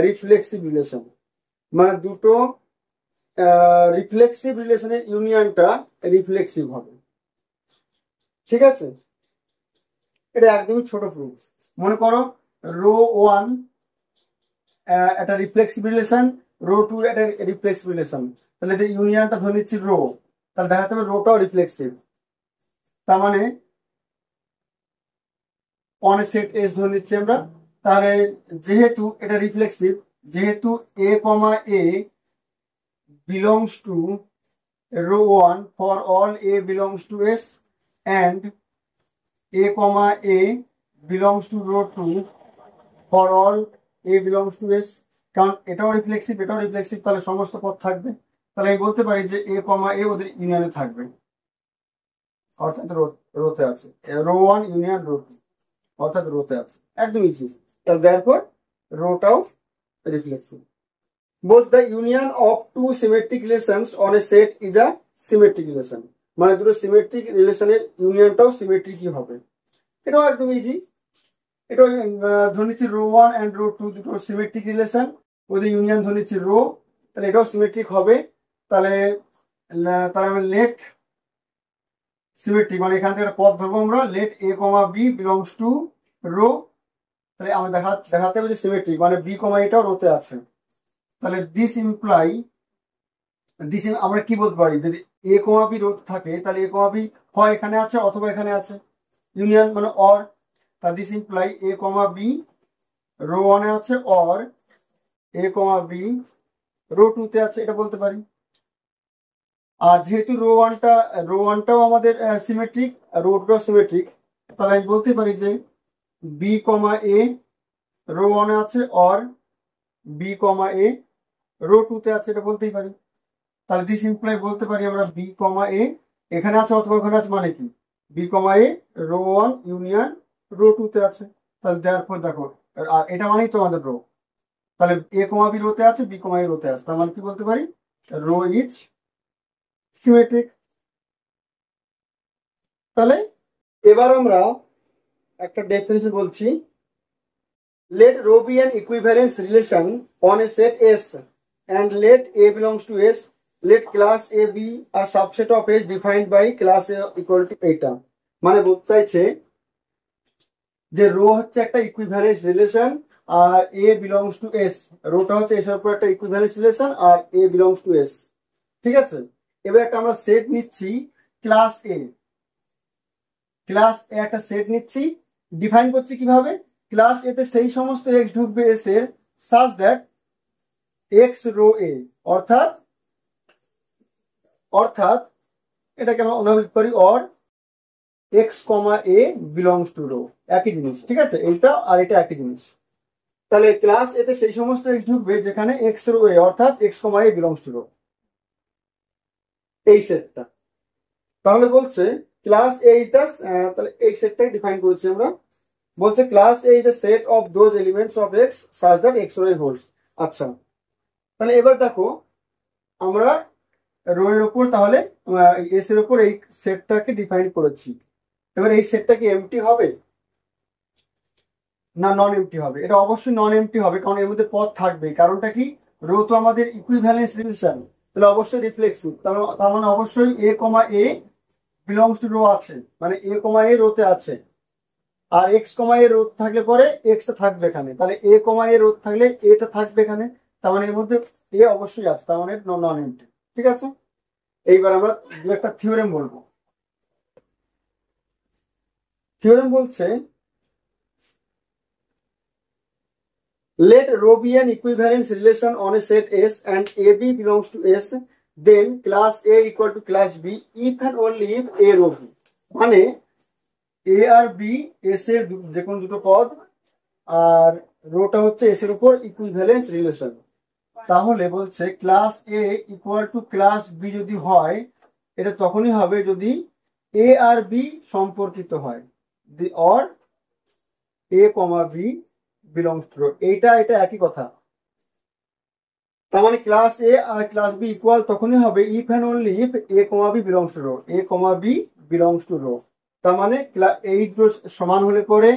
[SPEAKER 1] reflexive relation, মানে দুটো রিফ্লেক্সিভ রিলেশনের ইউনিয়নটা রিফ্লেক্সিভ হবে। ঠিক আছে, এটা একদমই ছোট প্রুফ। মনে করো রো ওয়ান একটা রিফ্লেক্সিভ রিলেশন, রো টু একটা রিফ্লেক্সিভ রিলেশন, তাহলে যে ইউনিয়নটা ধরে নিচ্ছি রো, তাহলে দেখাতে হবে রোটাও রিফ্লেক্সিভ, তার মানে অন এ সেট এস ধরে নিচ্ছি আমরা, তাহলে যেহেতু এটা রিফ্লেক্সিভ, যেহেতু A comma A belongs to row 1 for all a belongs to s, and a comma a belongs to row 2 for all a belongs to s, কারণ এটাও রিফ্লেক্সিভ এটাও রিফ্লেক্সিভ, তাহলে সমস্ত পদ থাকবে, তাহলে আমি বলতে পারি যে a কমা a ওদের ইউনিয়নে থাকবে, অর্থাৎ রোতে আছে, রো 1 ইউনিয়ন রো 2, অর্থাৎ রোতে আছে, একদম ইজি। তাহলে therefore রোটাও reflexive. Both the union of two symmetric relations on a set is a symmetric relation, মানে দুটো সিমেট্রিক রিলেশনের ইউনিয়নটাও সিমেট্রিকই হবে, এটাও একদম ইজি। এটা ধরে নিচ্ছি rho one and rho two দুটো সিমেট্রিক রিলেশন, ওদের ইউনিয়ন ধরে নিচ্ছি রো, তাহলে এটাও সিমেট্রিক হবে, তাহলে তাহলে আমি লেট সিমেট্রিক, মানে এখান থেকে একটা পদ ধরবো আমরা, let A comma B belongs to rho, তাহলে আমরা দেখাতে হবে যে সিমেট্রিক, মানে বি কমা এটাও রোতে আছে, তাহলে দিস ইমপ্লাই আমরা কি বলতে পারি, যদি এ কমা বি রোধ থাকে তাহলে এ কমা বি হয় এখানে আছে অথবা এখানে আছে, ইউনিয়ন মানে অর, তাহলে this imply a comma B rho ওয়ানে আছে, or A comma B rho টুতে আছে, এটা বলতে পারি। আর যেহেতু রো ওয়ানটাও আমাদের সিমেট্রিক, রো টুটাও সিমেট্রিক, তাহলে আমি বলতে পারি যে বি কমা এ রো ওয়ানে আছে, or b comma a rho টুতে আছে, এটা বলতেই পারি। তাহলে দিস ইমপ্লাই বলতে পারি আমরা বি কমা এ এখানে আছে অথবা ওখানে আছে, মানে কি B comma a rho one union rho টুতে আছে, তাহলে দেয়ারফর দেখো, আর এটা মানেই তো আমাদের রো, তাহলে এ কমা বি রোতে আছে, বি কমা এ রোতে আছে, তার মানে কি বলতে পারি রো ইজ সিমেট্রিক। তাহলে এবার আমরা একটা ডেফিনিশন বলছি, let rho be an equivalence relation on a set S, and let A belongs to S, let class A be a subset of S defined by class A equal to এটা, মানে বলতে চাইছে যে রো হচ্ছে একটা equivalence relation, আর A belongs to S, রোটা হচ্ছে এস এর উপর একটা ইকুইভ্যালেন্স রিলেশন, আর A belongs to S, ঠিক আছে। এবার একটা আমরা সেট নিচ্ছি ক্লাস A, ক্লাস A একটা সেট নিচ্ছি, ডিফাইন করছি কিভাবে, ক্লাস এতে সেই সমস্ত এক্স ঢুকবে এস এর such that x rho a, অর্থাৎ এটাকে আমরা অনুলিপি করি or x comma A belongs to rho, একই জিনিস, ঠিক আছে, এইটা আর এটা একই জিনিস। তাহলে ক্লাস এতে সেই সমস্ত এক্স ঢুকবে যেখানে এক্স রো এ, অর্থাৎ x comma A belongs to rho, এই সেটটা। তাহলে বলছে ক্লাস এ ইজ দ্য, তাহলে এই সেটটাকে ডিফাইন করেছি আমরা, বলছে class a is the set of those elements of x such that x rho a holds. আচ্ছা, তাহলে এবার দেখো আমরা রো এর উপর, তাহলে এস এর উপর এই সেটটাকে ডিফাইন করেছি, এবার এই সেটটা কি এমটি হবে না নন এমটি হবে? এটা অবশ্যই নন এমটি হবে, কারণ এর মধ্যে পদ থাকবে, কারণটা কি, রো তো আমাদের ইকুইভ্যালেন্স রিলেশন, তাহলে অবশ্যই রিফ্লেক্সিভ, তার মানে অবশ্যই এ comma A belongs to rho আছে, মানে এ কমা এ রোতে আছে, আর এক্স কমা এ রোধ থাকলে পরে এক্সটা থাকবে এখানে, তাহলে এ কমা এ রোধ থাকলে এটা থাকবে এখানে, তার মানে এর মধ্যে এ অবশ্যই আছে, তার মানে নন এমটি। ঠিক আছে, এইবার আমরা দু একটা থিওরেম বলবো। থিওরেম বলছে let rho be an equivalence relation on a set S and AB belongs to S, then class A equal to class B if and only if A rho B। মানে এ আর B S এর যে কোনো দুটো পদ, আর rota হচ্ছে S এর উপর equivalence relation. তাহলে বলছে class a equal to class b যদি হয়, এটা তখনই হবে যদি এ আর বি সম্পর্কিত হয়, দি অর এ comma B belongs to rho. এটা একই কথা। তার মানে ক্লাস এ আর ক্লাস বি ইকুয়াল তখনই হবে if and only if A comma B belongs to rho, A comma B belongs to rho. তার মানে এই দুটো সমান হলে পরে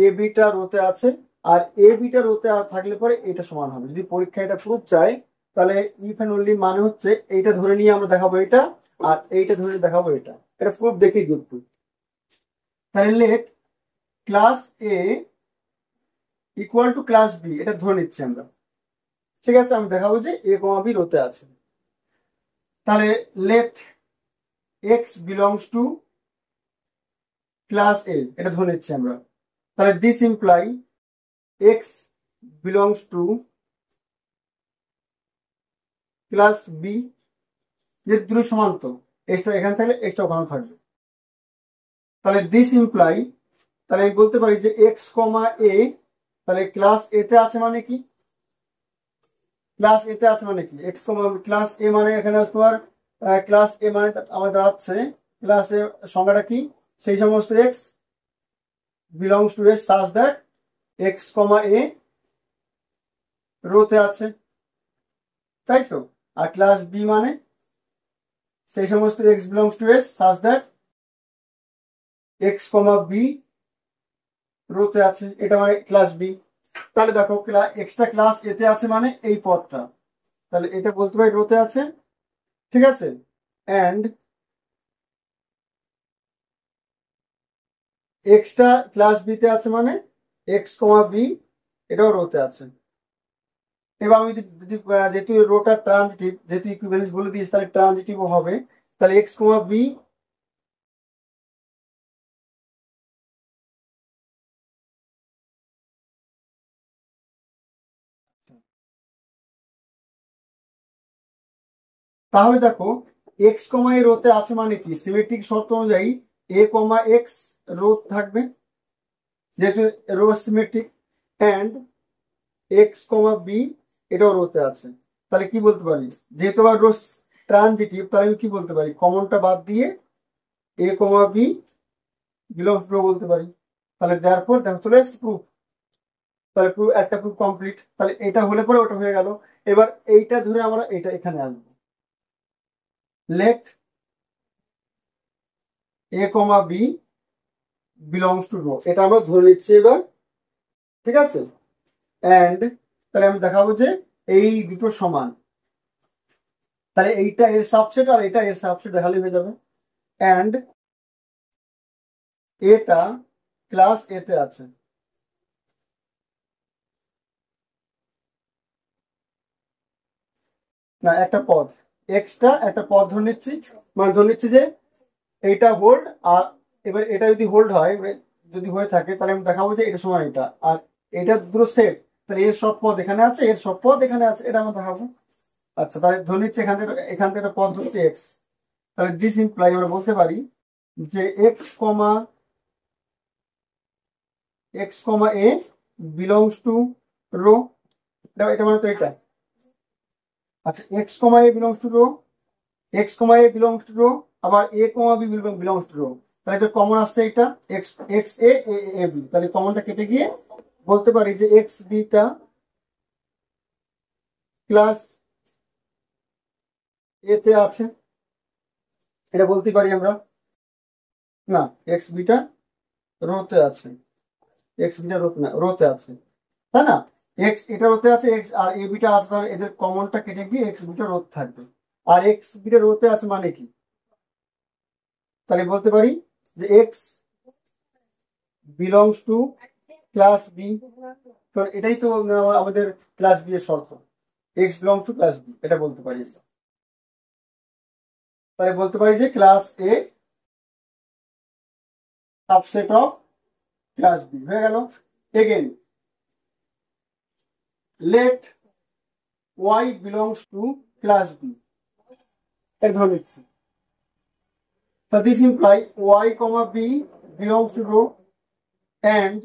[SPEAKER 1] এ বিটা রোতে আছে, আর এ বিটা রোতে থাকলে পরে এটা সমান হবে। যদি পরীক্ষা এটা প্রুফ চাই, তাহলে ইফ এন্ড অনলি মানে হচ্ছে এইটা ধরে নিয়ে আমরা দেখাবো এটা, আর এইটা ধরে দেখাবো এটা। এটা প্রুফ দেখেই কিন্তু। তাহলে let class a equal to class b, এটা ধরে নিচ্ছি আমরা। ঠিক আছে, আমি দেখাবো যে এ কমা বি রোতে আছে। তাহলে let X belongs to class A, এটা ধরে নিচ্ছি আমরা। তাহলে this imply X belongs to class B, যে দুটো সমান তো, এক্সটা এখানে থাকলে এক্সটা ওখানে থাকবে। তাহলে দিস ইমপ্লাই, তাহলে আমি বলতে পারি যে এক্স কমা এ, তাহলে ক্লাস এ তে আছে মানে কি, ক্লাস এ তে আছে মানে কি এক্স কমা ক্লাস এ মানে এখানে তোমার ক্লাস এ মানে আমার দাঁড়াচ্ছে ক্লাস এ সংজ্ঞাটা কি, সেই সমস্ত X belongs to S such that X comma A রোতে আছে, তাই তো। আর ক্লাস বি মানে সেই সমস্ত X belongs to S such that X comma B রোতে আছে, এটা মানে ক্লাস বি। তাহলে দেখো এক্সট্রা ক্লাস এতে আছে মানে এই পদটা, তাহলে এটা বলতে পারি রোতে আছে। ঠিক আছে, এন্ড এক্সট্রা ক্লাস বি তে আছে মানে এক্স কমা বি এটাও রোতে আছে। এবার আমি যদি যেহেতু রোটা ট্রানজিটিভ, যেহেতু ইকুইভ্যালেন্স বলে দিয়েছি, তাহলে ট্রানজিটিভ হবে। তাহলে এক্স কমা বি তাহলে দেখো এক্স কমা এ রোতে আছে মানে কি, সিমেট্রিক শর্ত অনুযায়ী এ কমা এক্স রো থাকবে, যেহেতু rho symmetric, and x comma b এটাও রোতে আছে। তাহলে কি বলতে পারি, যেহেতু আবার রো ট্রানজিটিভ, তাহলে আমি কি বলতে পারি, কমনটা বাদ দিয়ে এ comma B belongs to rho বলতে পারি। তাহলে দেয়ারফর দেখো চলে এসেছে প্রুফ। তাহলে প্রুফ একটা প্রুফ কমপ্লিট। তাহলে এটা হলে পরে ওটা হয়ে গেল। এবার এইটা ধরে আমরা এটা এখানে আনবো, let A comma B belongs to rho, এটা আমরা ধরে নিচ্ছি এবার। ঠিক আছে, এন্ড তাহলে আমি দেখাবো যে এই দুটো সমান, তাহলে এইটা এর সাবসেট আর এটা এর সাবসেট দেখালে হয়ে যাবে। এন্ড এটা ক্লাস এ তে আছে, না একটা পদ, এক্সট্রা একটা পদ ধরে নিচ্ছি, মানে ধরে নিচ্ছি যে এইটা হোল্ড, আর এবার এটা যদি হোল্ড হয়, যদি হয়ে থাকে, তাহলে আমি দেখাবো যে এটা সমান এটা, আর এটা দুটো সেট, তাহলে এর সব পদ এখানে আছে, এর সব পদ এখানে আছে, এটা আমরা দেখাবো। আচ্ছা, তাহলে ধরে নিচ্ছি এখান থেকে একটা পদ হচ্ছে এক্স। তাহলে দিস ইমপ্লাই আমরা বলতে পারি যে x comma A belongs to rho, এটা মানে তো এটা। আচ্ছা, x comma A belongs to rho, x comma A belongs to rho, আবার a comma B belongs to rho. তাহলে তো কমন আসছে এটা x x a a b, তাহলে কমনটা কেটে গিয়ে বলতে পারি যে এক্স বিটা ক্লাস এ তে আছে, এটা বলতে পারি আমরা। না, এক্স বিটা রোতে আছে, এক্স বিটা রোতে আছে, তাই না। এক্স এটা রোতে আছে, এক্স আর এ বিটা আছে, তাহলে এদের কমনটা কেটে গিয়ে এক্স বিটা রোধ থাকবে। আর এক্স বিটা রোতে আছে মানে কি, তাহলে বলতে পারি যে x belongs to class b. তো এটাই তো আমাদের ক্লাস বি এর শর্ত, x belongs to class b, এটা বলতে পারি। তাহলে বলতে পারি যে class a subset of class b হয়ে গেল। Again let y belongs to class b, এক ধরনের। So this imply y comma b belongs to row and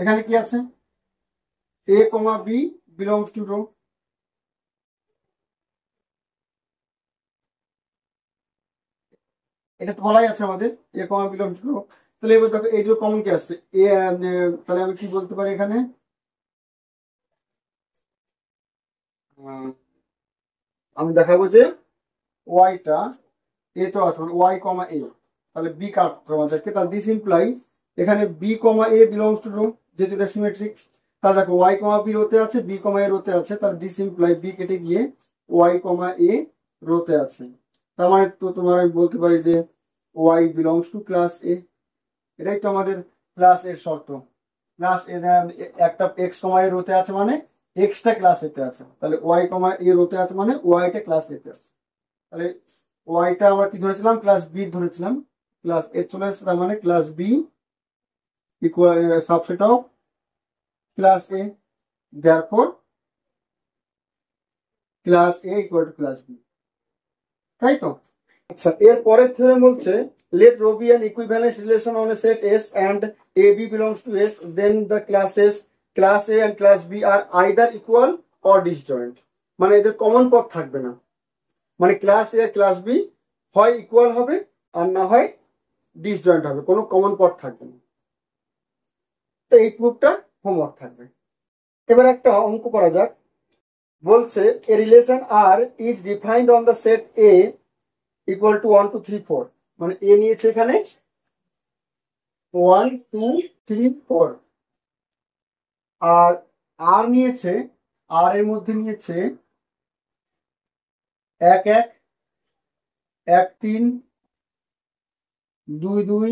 [SPEAKER 1] এখানে কি আছে a comma b belongs to row। এটা তো বলাই আছে আমাদের a comma belongs to row। তাহলে এবার দেখো এই দুটো কমন কি আসছে এ, তাহলে আমি কি বলতে পারি এখানে, আমি দেখাবো যে ওয়াইটা এ তো আছে মানে ওয়াই কমা এ, তাহলে বি কাটতে আমাদেরকে। তাহলে দিস ইমপ্লাই এখানে b comma A belongs to rho, যেহেতু এটা সিমেট্রিক। তাহলে দেখো ওয়াই কমা বি রোতে আছে, বি কমা এ রোতে আছে, তাহলে দিস ইমপ্লাই বি কেটে গিয়ে ওয়াই কমা এ রোতে আছে। তার মানে তো তোমার আমি বলতে পারি যে ওয়াই বিলংস টু ক্লাস এ। এটাই তো আমাদের ক্লাস এর শর্ত। ক্লাস এ একটা এক্স কমা এ রোতে আছে মানে এক্সটা ক্লাস এতে আছে, তাহলে ওয়াই কমা এ রোতে আছে মানে ওয়াইটা ক্লাস এতে আছে। তাহলে ওয়াইটা আমরা কি ধরেছিলাম, ক্লাস বি ধরেছিলাম, ক্লাস এ চলে আসছে, তার মানে class B equal subset of class a, therefore class a equal to class b, তাই তো। আচ্ছা, এর পরের থিওরেম বলছে let rho be an equivalence relation on a set S and AB belongs to S, then the classes class A and class B are either equal or disjoint। মানে এদের common পদ থাকবে না, মানে ক্লাস এ class B হয় equal হবে আর না হয় ডিসজয়েন্ট হবে, কোনো কমন পদ থাকবে না। তো এই প্রুফটা হোমওয়ার্ক থাকবে। এবার একটা অঙ্ক করা যাক। বলছে a relation R is defined on the set A equal to 1 2 3 4, মানে এ নিয়েছে এখানে 1 2 3 4, আর আর নিয়েছে, আর এর মধ্যে নিয়েছে 1 1 1 3 2 2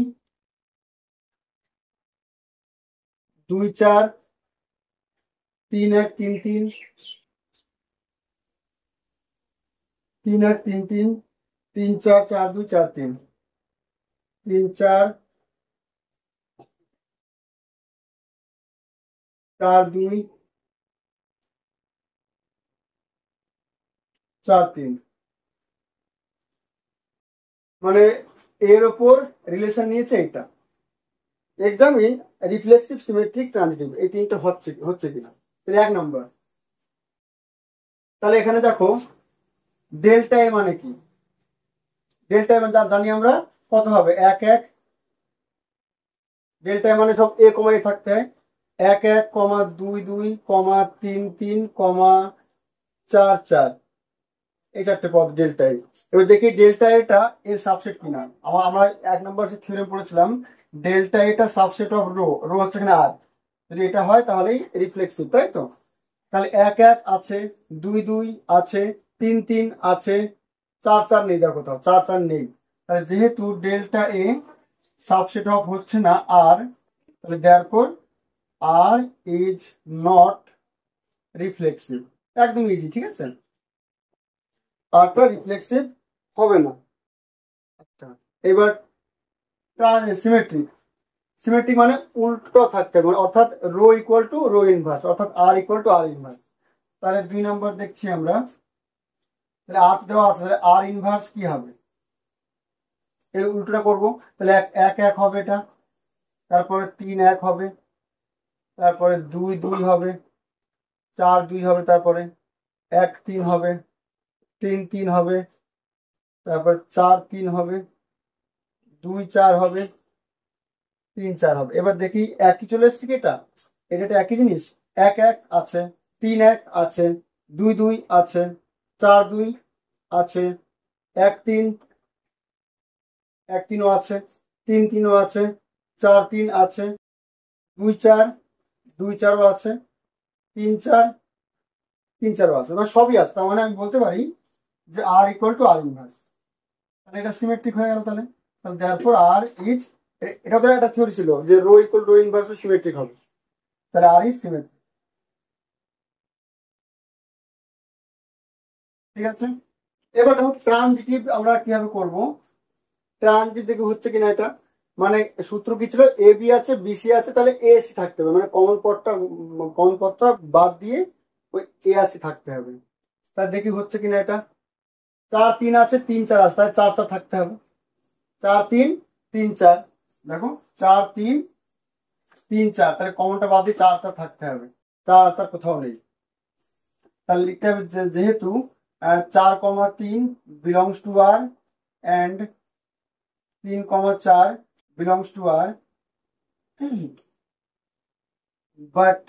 [SPEAKER 1] 2 4 3 1 3 3 3 1 3 3 3 4 4 2 4 3 3 4 4 2 4 3, মানে এর ওপর রিলেশন নিয়েছে এটা। এক্সামিন রিফ্লেক্সিভ সিমেট্রিক ট্রানজিটিভ, এই তিনটা হচ্ছে কিনা। তাহলে 1 নম্বর, তাহলে এখানে দেখো ডেল্টা এ মানে কি, ডেল্টা এ মানে জানি আমরা কত হবে 1 1, ডেল্টা এ মানে সব এ কমা এ থাকতে হয়, 1 1 কমা 2 2 কমা 3 3 কমা 4 4, এই চারটে পদ ডেল্টা এ। এবার দেখি ডেল্টা এটা এর সাবসেট কিনা। আমরা 1 নম্বর থিওরেম পড়েছিলাম ডেল্টা এটা সাবসেট অফ রো, রো হচ্ছে এখানে আর, যদি এটা হয় তাহলেই রিফ্লেক্সিভ, তাই তো। তাহলে 1 1 আছে, 2 2 আছে, 3 3 আছে, 4 4 নেই, দেখো কোথাও 4 4 নেই। তাহলে যেহেতু ডেল্টা এ সাবসেট অফ হচ্ছে না আর, তাহলে therefore R is not reflexive, একদম ইজি, ঠিক আছে, আরটা রিফ্লেক্সিভ হবে না। আচ্ছা, এবার সিমেট্রিক, সিমেট্রিক মানে উল্টো থাকতে হবে, মানে অর্থাৎ rho equal to rho inverse, অর্থাৎ R equal to R inverse. তাহলে 2 নম্বর দেখছি আমরা, তাহলে আর দেওয়া আছে, তাহলে আর ইনভার্স কি হবে, এর উল্টোটা করবো। তাহলে 1 1 হবে এটা, তারপরে 3 1 হবে, তারপরে 2 2 হবে, 4 2 হবে, তারপরে 1 3 হবে, 3 3 হবে, তারপর 4 3 হবে, 2 4 হবে, 3 4 হবে। এবার দেখি একই চলে এসছে কি, এটা এটা তো একই জিনিস, 1 1 আছে, 3 1 আছে, 2 2 আছে, 4 2 আছে, 1 3 1 3 ও আছে, 3 3 ও আছে, 4 3 আছে, 2 4 2 4 ও আছে, 3 4 3 4 ও আছে, মানে সবই আছে। তার মানে আমি বলতে পারি যে আর ইকুয়াল টু আর ইনভার্স, তাহলে এটা সিমেট্রিক হয়ে গেল। তাহলে তাহলে দেয়ারফর আর ইজ এটা তো একটা থিওরি ছিল যে rho equal rho inverse symmetric হবে, তাহলে আর ইজ সিমেট্রিক। ঠিক আছে, এবার দেখো ট্রানজিটিভ আমরা কিভাবে করব। ট্রানজিটিভ দেখে হচ্ছে কিনা এটা, মানে সূত্র কি ছিল, এ বি আছে বিসি আছে, তাহলে এ সি থাকতে হবে, মানে কমন পদটা বাদ দিয়ে ওই এ আসি থাকতে হবে। তাহলে দেখি হচ্ছে কিনা এটা। 4 3 আছে, 3 4 আছে, তাহলে 4 4 থাকতে হবে। 4 3 3 4, দেখো 4 3 3 4, তাহলে কমনটা বাদ দিয়ে 4 4 থাকতে হবে। 4 4 কোথাও নেই, তাহলে লিখতে হবে যেহেতু 4,3 belongs to R and 3,4 belongs to R, but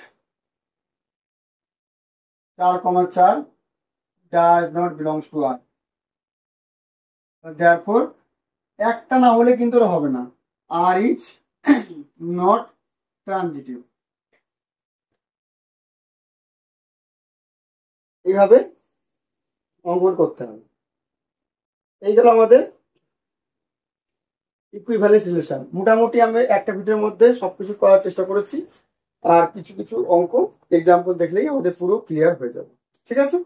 [SPEAKER 1] 4,4 does not belongs to R, therefore একটা না হলে কিন্তু ওটা হবে না, আর ইজ নট ট্রানজিটিভ। এইভাবে অঙ্কন করতে হবে। এই গেল আমাদের ইকুইভ্যালেন্স রিলেশন। মোটামুটি আমি একটা ভিডিওর মধ্যে সবকিছু করার চেষ্টা করেছি, আর কিছু কিছু অঙ্ক এক্সাম্পল দেখলেই আমাদের পুরো ক্লিয়ার হয়ে যাবে। ঠিক আছে।